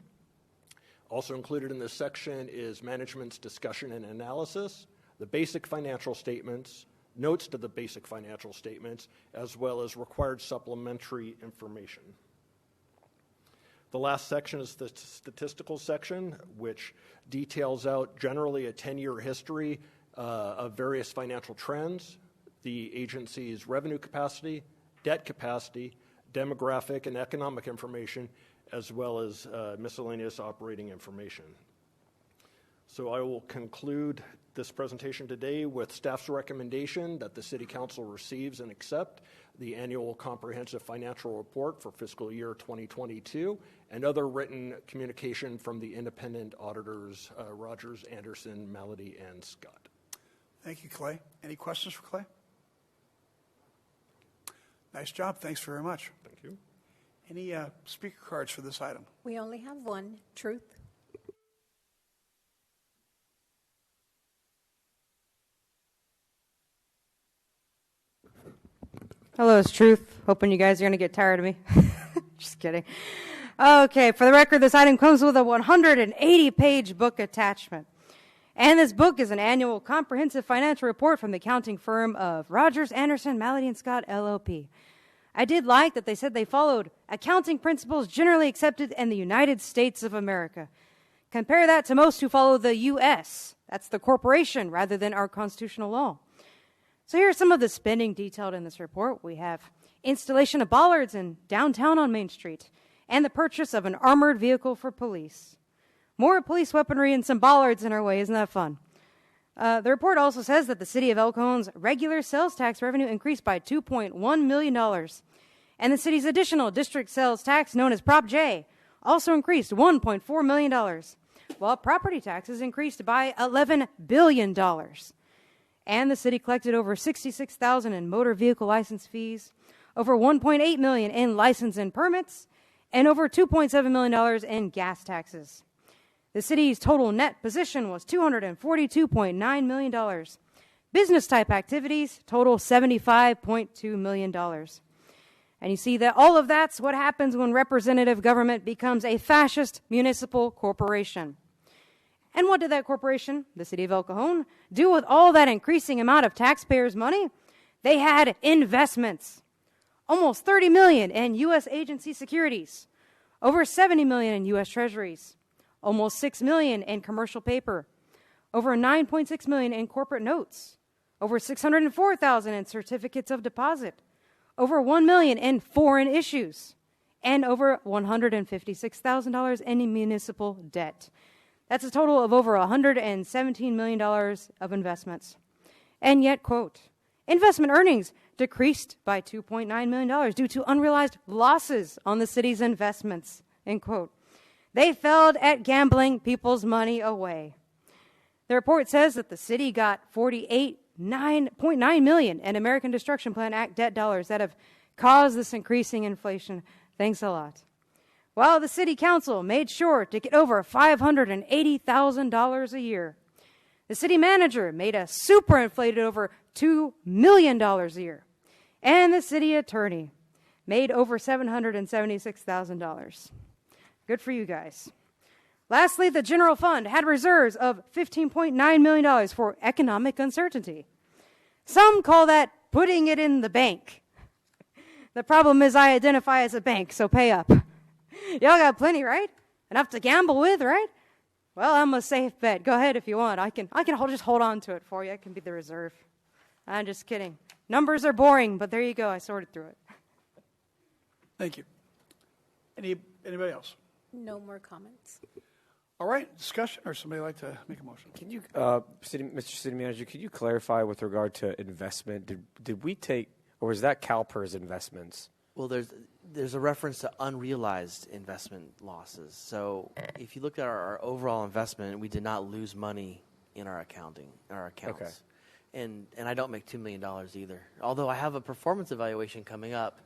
Also included in this section is management's discussion and analysis, the basic financial statements, notes to the basic financial statements, as well as required supplementary information. The last section is the statistical section, which details out generally a 10-year history of various financial trends, the agency's revenue capacity, debt capacity, demographic and economic information, as well as miscellaneous operating information. So I will conclude this presentation today with staff's recommendation that the City Council receives and accept the annual comprehensive financial report for fiscal year 2022 and other written communication from the independent auditors, Rogers, Anderson, Malady, and Scott.
Thank you, Clay. Any questions for Clay? Nice job. Thanks very much.
Thank you.
Any speaker cards for this item?
We only have one. Truth.
Hello, it's Truth. Hoping you guys are going to get tired of me. Just kidding. Okay, for the record, this item comes with a 180-page book attachment. And this book is an annual comprehensive financial report from the accounting firm of Rogers, Anderson, Malady, and Scott, LLP. I did like that they said they followed accounting principles generally accepted in the United States of America. Compare that to most who follow the U.S. That's the corporation rather than our constitutional law. So here are some of the spending detailed in this report. We have installation of bollards in downtown on Main Street and the purchase of an armored vehicle for police. More police weaponry and some bollards in our way. Isn't that fun? The report also says that the city of El Cajon's regular sales tax revenue increased by $2.1 million. And the city's additional district sales tax, known as Prop J, also increased $1.4 million, while property taxes increased by $11 billion. And the city collected over $66,000 in motor vehicle license fees, over $1.8 million in license and permits, and over $2.7 million in gas taxes. The city's total net position was $242.9 million. Business-type activities total $75.2 million. And you see that all of that's what happens when representative government becomes a fascist municipal corporation. And what did that corporation, the city of El Cajon, do with all that increasing amount of taxpayers' money? They had investments. Almost $30 million in U.S. agency securities, over $70 million in U.S. treasuries, almost $6 million in commercial paper, over $9.6 million in corporate notes, over $604,000 in certificates of deposit, over $1 million in foreign issues, and over $156,000 in municipal debt. That's a total of over $117 million of investments. And yet, quote, investment earnings decreased by $2.9 million due to unrealized losses on the city's investments, end quote. They failed at gambling people's money away. The report says that the city got $48.9 million in American Destruction Plan Act debt dollars that have caused this increasing inflation. Thanks a lot. While the city council made sure to get over $580,000 a year. The city manager made a superinflated over $2 million a year. And the city attorney made over $776,000. Good for you guys. Lastly, the general fund had reserves of $15.9 million for economic uncertainty. Some call that putting it in the bank. The problem is I identify as a bank, so pay up. Y'all got plenty, right? Enough to gamble with, right? Well, I'm a safe bet. Go ahead if you want. I can just hold on to it for you. It can be the reserve. I'm just kidding. Numbers are boring, but there you go. I sorted through it.
Thank you. Anybody else?
No more comments.
All right, discussion, or somebody like to make a motion?
Can you, Mr. City Manager, could you clarify with regard to investment? Did we take, or was that CalPERS investments?
Well, there's a reference to unrealized investment losses. So if you look at our overall investment, we did not lose money in our accounts.
Okay.
And I don't make $2 million either. Although I have a performance evaluation coming up.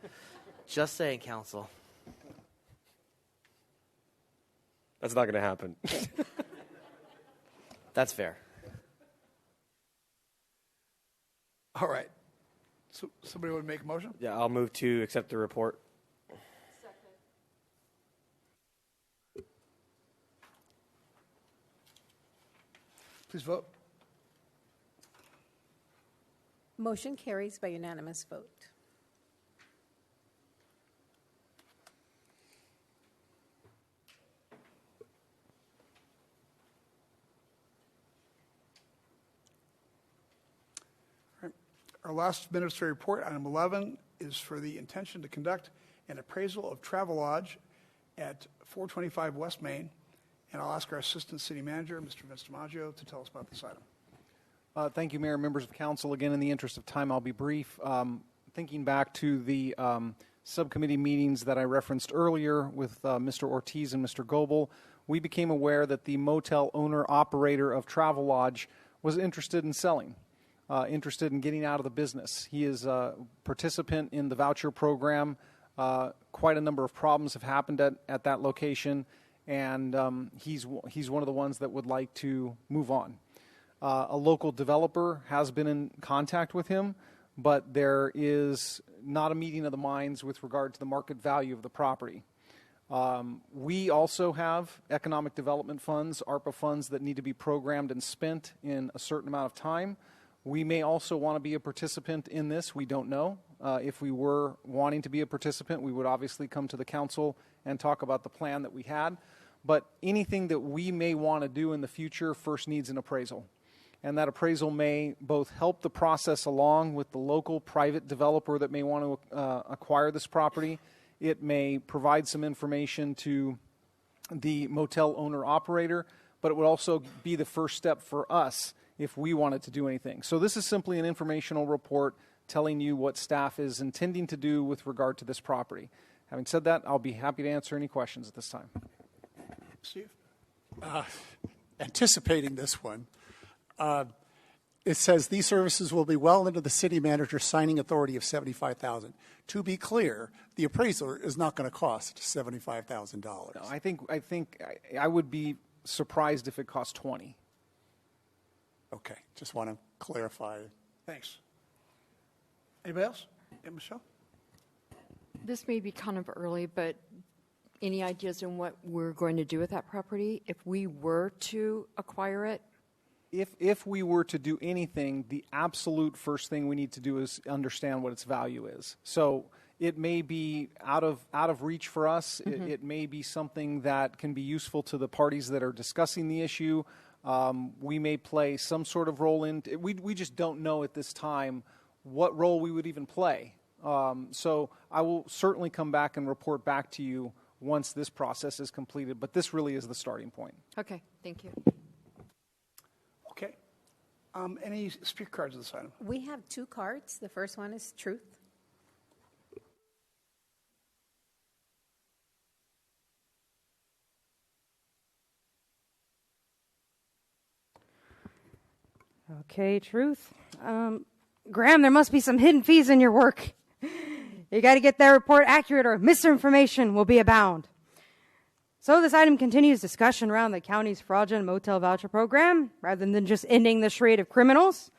Just saying, council.
That's not going to happen.
That's fair.
All right. So somebody would make a motion?
Yeah, I'll move to accept the report.
Please vote.
Motion carries by unanimous vote.
Our last administrative report, item 11, is for the intention to conduct an appraisal of Travelodge at 425 West Main. And I'll ask our Assistant City Manager, Mr. Vince DiMaggio, to tell us about this item.
Thank you, Mayor, members of council. Again, in the interest of time, I'll be brief. Thinking back to the subcommittee meetings that I referenced earlier with Mr. Ortiz and Mr. Goebel, we became aware that the motel owner-operator of Travelodge was interested in selling. Interested in getting out of the business. He is a participant in the voucher program. Quite a number of problems have happened at that location, and he's one of the ones that would like to move on. A local developer has been in contact with him, but there is not a meeting of the minds with regard to the market value of the property. We also have economic development funds, ARPA funds, that need to be programmed and spent in a certain amount of time. We may also want to be a participant in this. We don't know. If we were wanting to be a participant, we would obviously come to the council and talk about the plan that we had. But anything that we may want to do in the future first needs an appraisal. and that appraisal may both help the process along with the local private developer that may want to acquire this property. It may provide some information to the motel owner-operator, but it would also be the first step for us if we wanted to do anything. So this is simply an informational report telling you what staff is intending to do with regard to this property. Having said that, I'll be happy to answer any questions at this time.
Steve?
Anticipating this one, it says these services will be well into the city manager's signing authority of $75,000. To be clear, the appraiser is not going to cost $75,000.
No, I think I would be surprised if it cost $20,000.
Okay, just want to clarify.
Thanks. Anybody else? Yeah, Michelle?
This may be kind of early, but any ideas on what we're going to do with that property if we were to acquire it?
If we were to do anything, the absolute first thing we need to do is understand what its value is. So it may be out of reach for us.
Mm-hmm.
It may be something that can be useful to the parties that are discussing the issue. We may play some sort of role in. We just don't know at this time what role we would even play. So I will certainly come back and report back to you once this process is completed. But this really is the starting point.
Okay, thank you.
Okay. Any speaker cards on this item?
We have 2 cards. The first one is truth.
Okay, truth. Graham, there must be some hidden fees in your work. You got to get that report accurate or misinformation will be abound. So this item continues discussion around the county's fraudulent motel voucher program rather than just ending the charade of criminals.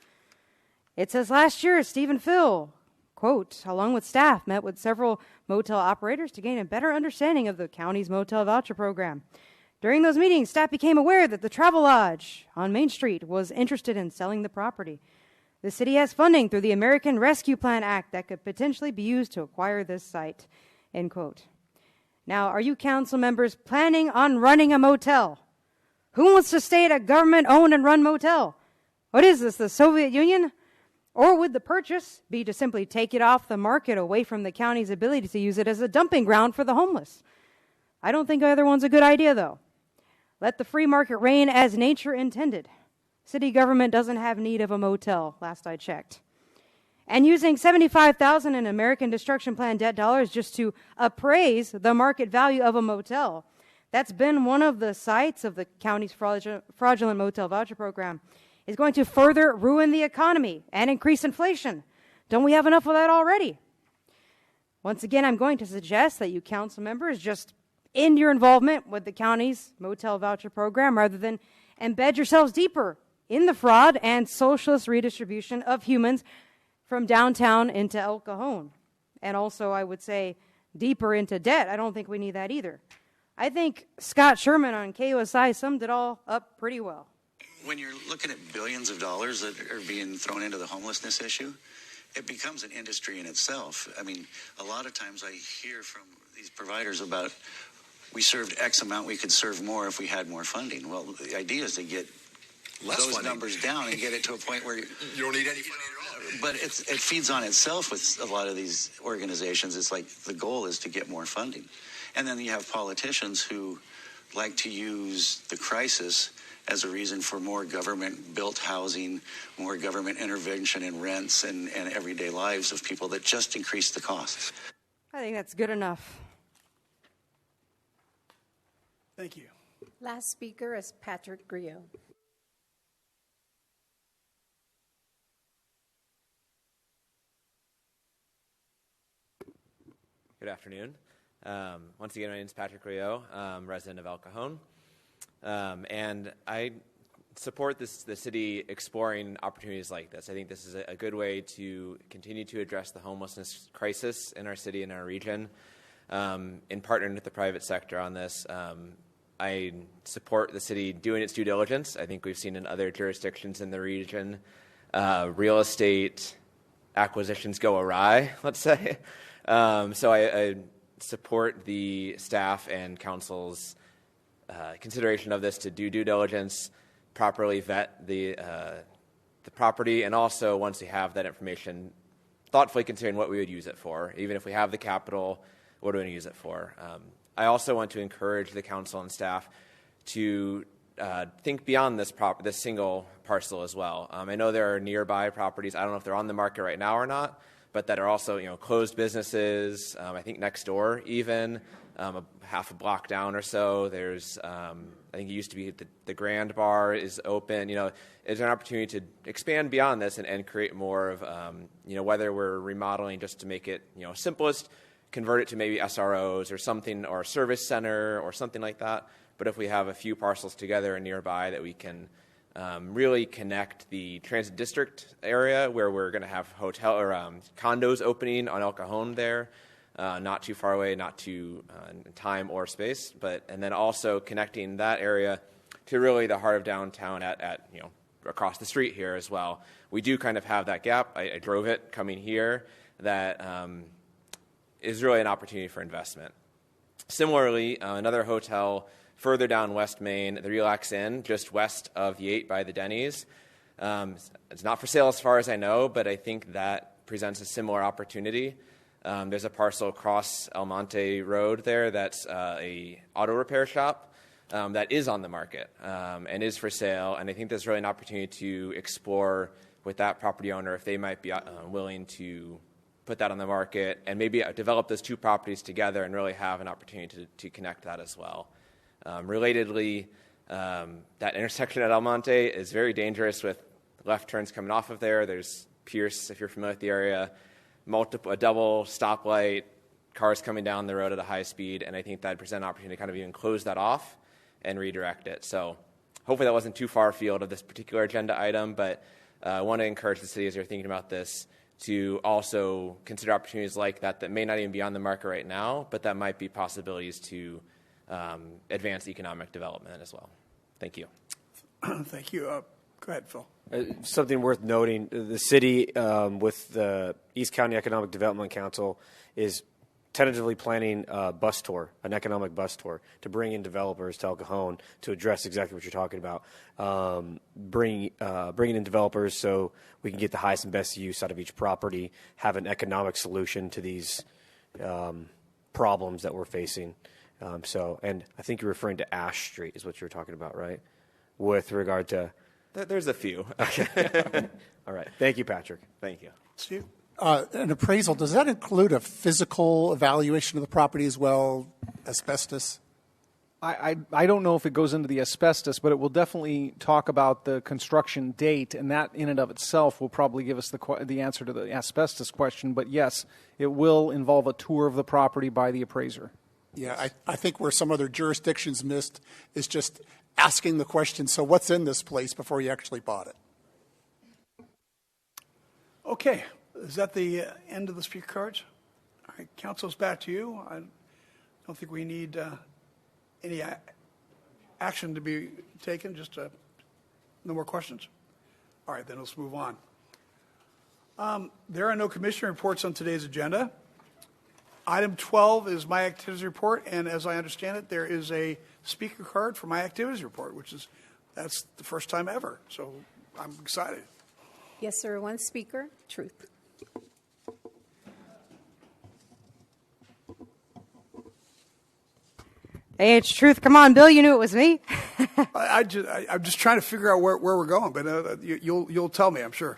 It says last year, Stephen Phil, quote, along with staff, met with several motel operators to gain a better understanding of the county's motel voucher program. During those meetings, staff became aware that the Travelodge on Main Street was interested in selling the property. The city has funding through the American Rescue Plan Act that could potentially be used to acquire this site, end quote. Now, are you council members planning on running a motel? Who wants to stay at a government-owned and run motel? What is this, the Soviet Union? Or would the purchase be to simply take it off the market away from the county's ability to use it as a dumping ground for the homeless? I don't think either one's a good idea, though. Let the free market reign as nature intended. City government doesn't have need of a motel, last I checked. And using $75,000 in American Destruction Plan debt dollars just to appraise the market value of a motel, that's been one of the sites of the county's fraudulent motel voucher program, is going to further ruin the economy and increase inflation. Don't we have enough of that already? Once again, I'm going to suggest that you council members just end your involvement with the county's motel voucher program rather than embed yourselves deeper in the fraud and socialist redistribution of humans from downtown into El Cajon. And also, I would say, deeper into debt. I don't think we need that either. I think Scott Sherman on KUSI summed it all up pretty well.
When you're looking at billions of dollars that are being thrown into the homelessness issue, it becomes an industry in itself. I mean, a lot of times I hear from these providers about, we served X amount, we could serve more if we had more funding. Well, the idea is to get those numbers down and get it to a point where you
don't need any funding at all.
But it feeds on itself with a lot of these organizations. It's like the goal is to get more funding. And then you have politicians who like to use the crisis as a reason for more government-built housing, more government intervention in rents and everyday lives of people that just increase the costs.
I think that's good enough.
Thank you.
Last speaker is Patrick Griot.
Good afternoon. Once again, my name is Patrick Griot, resident of El Cajon. And I support the city exploring opportunities like this. I think this is a good way to continue to address the homelessness crisis in our city and our region. In partnering with the private sector on this, I support the city doing its due diligence. I think we've seen in other jurisdictions in the region, real estate acquisitions go awry, let's say. So I support the staff and council's consideration of this to do due diligence, properly vet the property, and also once we have that information, thoughtfully considering what we would use it for. Even if we have the capital, what do we use it for? I also want to encourage the council and staff to think beyond this single parcel as well. I know there are nearby properties. I don't know if they're on the market right now or not, but that are also closed businesses. I think next door, even half a block down or so, there's I think it used to be the Grand Bar is open. Is there an opportunity to expand beyond this and create more of whether we're remodeling just to make it simplest, convert it to maybe SROs or something, or a service center or something like that. But if we have a few parcels together and nearby that we can really connect the transit district area where we're going to have hotel or condos opening on El Cajon there, not too far away, not too in time or space, and then also connecting that area to really the heart of downtown at across the street here as well. We do kind of have that gap. I drove it coming here. That is really an opportunity for investment. Similarly, another hotel further down West Main, the Relax Inn, just west of the 8 by the Denny's. It's not for sale as far as I know, but I think that presents a similar opportunity. There's a parcel across El Monte Road there that's a auto repair shop that is on the market and is for sale. And I think there's really an opportunity to explore with that property owner if they might be willing to put that on the market and maybe develop those two properties together and really have an opportunity to connect that as well. Relatedly, that intersection at El Monte is very dangerous with left turns coming off of there. There's Pierce, if you're familiar with the area, a double stoplight, cars coming down the road at a high speed, and I think that presents an opportunity to kind of even close that off and redirect it. So hopefully that wasn't too far afield of this particular agenda item, but I want to encourage the city as you're thinking about this to also consider opportunities like that may not even be on the market right now, but that might be possibilities to advance economic development as well. Thank you.
Thank you. Go ahead, Phil.
Something worth noting, the city with the East County Economic Development Council is tentatively planning a bus tour, an economic bus tour, to bring in developers to El Cajon to address exactly what you're talking about. Bringing in developers so we can get the highest and best use out of each property, have an economic solution to these problems that we're facing. And I think you're referring to Ash Street is what you're talking about, right? With regard to...
There's a few.
Okay. All right. Thank you, Patrick.
Thank you.
Steve?
An appraisal, does that include a physical evaluation of the property as well, asbestos?
I don't know if it goes into the asbestos, but it will definitely talk about the construction date, and that in and of itself will probably give us the answer to the asbestos question. But yes, it will involve a tour of the property by the appraiser.
Yeah, I think where some other jurisdictions missed is just asking the question, so what's in this place before you actually bought it?
Okay. Is that the end of the speaker cards? All right, council's back to you. I don't think we need any action to be taken, just no more questions. All right, then let's move on. There are no commissioner reports on today's agenda. Item 12 is my activities report, and as I understand it, there is a speaker card for my activities report, that's the first time ever, so I'm excited.
Yes, sir. One speaker. Truth.
Hey, it's Truth. Come on, Bill. You knew it was me.
I'm just trying to figure out where we're going, but you'll tell me, I'm sure.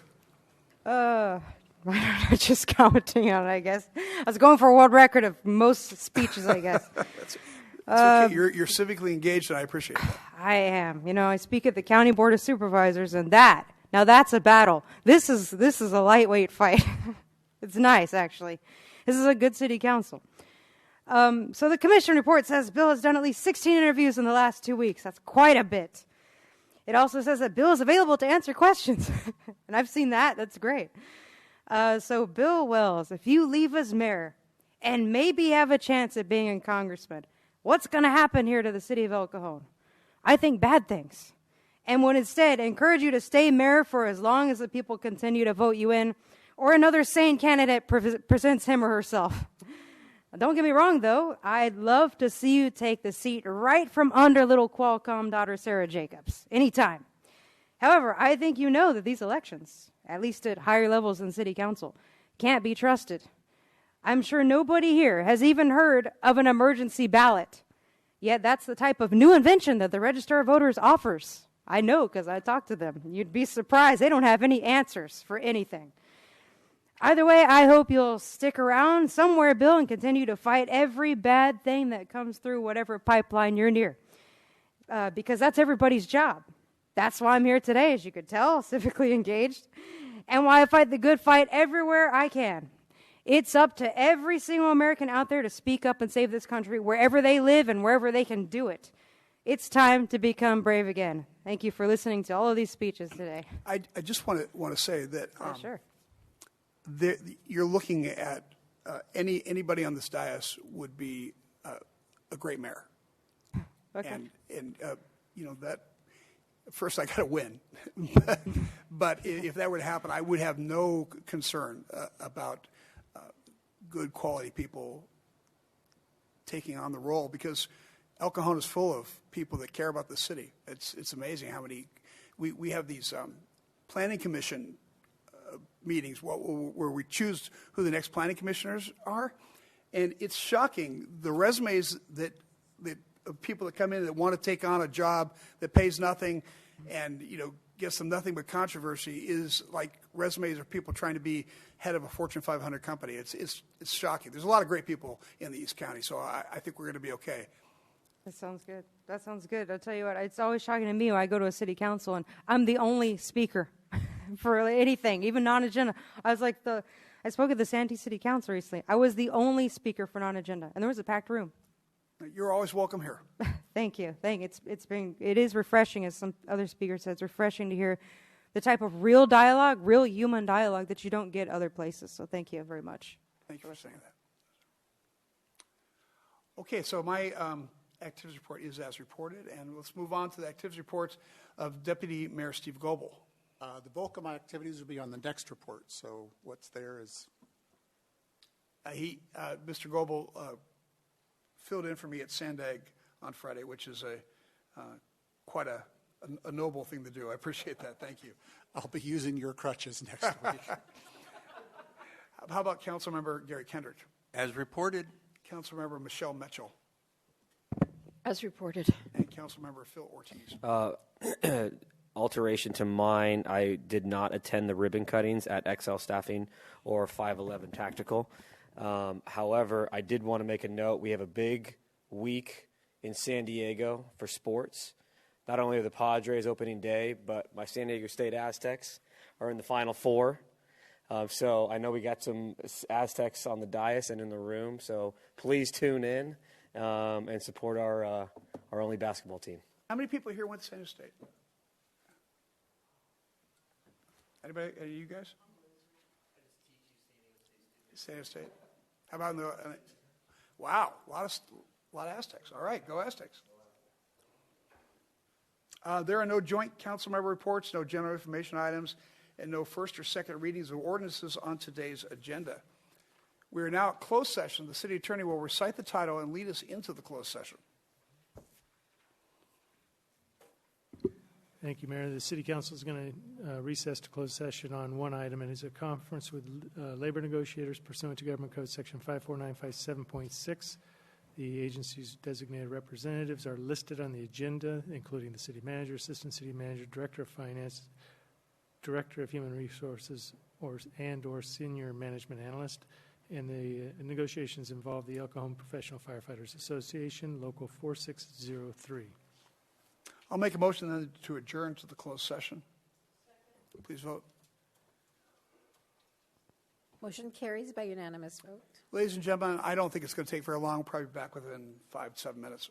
Just commenting on it, I guess. I was going for a world record of most speeches, I guess.
That's okay. You're civically engaged, and I appreciate that.
I am. I speak at the County Board of Supervisors, and now that's a battle. This is a lightweight fight. It's nice, actually. This is a good city council. So the commission report says Bill has done at least 16 interviews in the last 2 weeks. That's quite a bit. It also says that Bill is available to answer questions. And I've seen that. That's great. So Bill Wells, if you leave as mayor and maybe have a chance at being a congressman, what's going to happen here to the city of El Cajon? I think bad things. And would instead encourage you to stay mayor for as long as the people continue to vote you in, or another sane candidate presents him or herself. Don't get me wrong, though. I'd love to see you take the seat right from under little Qualcomm daughter Sarah Jacobs. Anytime. However, I think you know that these elections, at least at higher levels than city council, can't be trusted. I'm sure nobody here has even heard of an emergency ballot. Yet that's the type of new invention that the Register of Voters offers. I know because I talked to them. You'd be surprised. They don't have any answers for anything. Either way, I hope you'll stick around somewhere, Bill, and continue to fight every bad thing that comes through whatever pipeline you're near. Because that's everybody's job. That's why I'm here today, as you could tell, civically engaged, and why I fight the good fight everywhere I can. It's up to every single American out there to speak up and save this country wherever they live and wherever they can do it. It's time to become brave again. Thank you for listening to all of these speeches today.
I just want to say that
sure.
You're looking at anybody on this dais would be a great mayor.
Okay.
And you know that first I got to win, but if that were to happen, I would have no concern about good quality people taking on the role, because El Cajon is full of people that care about the city. It's amazing how many we have these planning commission meetings where we choose who the next planning commissioners are, and it's shocking the resumes that of people that come in that want to take on a job that pays nothing and gets them nothing but controversy is like resumes of people trying to be head of a Fortune 500 company. It's shocking. There's a lot of great people in the East County, so I think we're going to be okay.
That sounds good. That sounds good. I'll tell you what, it's always shocking to me when I go to a city council and I'm the only speaker for anything, even non-agenda. I spoke at the Santee City Council recently. I was the only speaker for non-agenda, and there was a packed room.
You're always welcome here.
Thank you. It is refreshing, as some other speakers said. It's refreshing to hear the type of real dialogue, real human dialogue that you don't get other places. So thank you very much.
Thank you for saying that. Okay, so my activities report is as reported, and let's move on to the activities reports of Deputy Mayor Steve Goebel.
The bulk of my activities will be on the next report, so what's there is...
Mr. Goebel filled in for me at Sandag on Friday, which is quite a noble thing to do. I appreciate that. Thank you.
I'll be using your crutches next week.
How about Councilmember Gary Kendrick?
As reported.
Councilmember Michelle Mitchell.
As reported.
And Councilmember Phil Ortiz.
Alteration to mine, I did not attend the ribbon cuttings at XL Staffing or 511 Tactical. However, I did want to make a note. We have a big week in San Diego for sports. Not only are the Padres opening day, but my San Diego State Aztecs are in the Final Four. So I know we got some Aztecs on the dais and in the room. So please tune in and support our only basketball team.
How many people here went to San Diego State? Anybody? Any of you guys? San Diego State. How about wow, a lot of Aztecs. All right, go Aztecs. There are no joint council member reports, no general information items, and no first or second readings of ordinances on today's agenda. We are now at closed session. The city attorney will recite the title and lead us into the closed session.
Thank you, Mayor. The City Council is going to recess to closed session on one item, and it's a conference with labor negotiators pursuant to Government Code Section 54957.6. The agency's designated representatives are listed on the agenda, including the city manager, assistant city manager, director of finance, director of human resources, or senior management analyst. And the negotiations involve the El Cajon Professional Firefighters Association, Local 4603.
I'll make a motion then to adjourn to the closed session. Please vote.
Motion carries by unanimous vote.
Ladies and gentlemen, I don't think it's going to take very long. We'll probably be back within 5 to 7 minutes.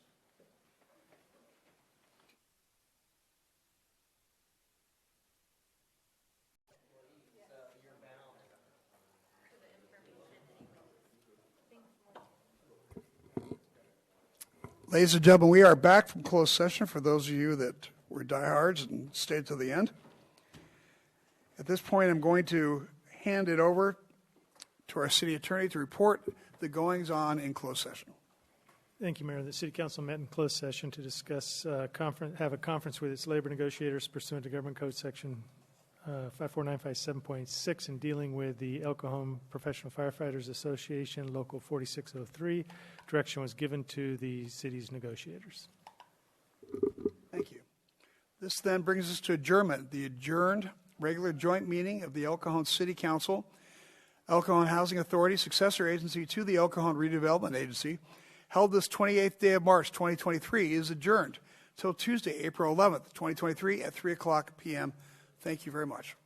Ladies and gentlemen, we are back from closed session for those of you that were diehards and stayed to the end. At this point, I'm going to hand it over to our city attorney to report the goings-on in closed session.
Thank you, Mayor. The City Council met in closed session to discuss, have a conference with its labor negotiators pursuant to Government Code Section 54957.6 in dealing with the El Cajon Professional Firefighters Association, Local 4603. Direction was given to the city's negotiators.
Thank you. This then brings us to adjournment. The adjourned regular joint meeting of the El Cajon City Council, El Cajon Housing Authority, successor agency to the El Cajon Redevelopment Agency, held this 28th day of March 2023, is adjourned till Tuesday, April 11th, 2023 at 3 o'clock p.m. Thank you very much.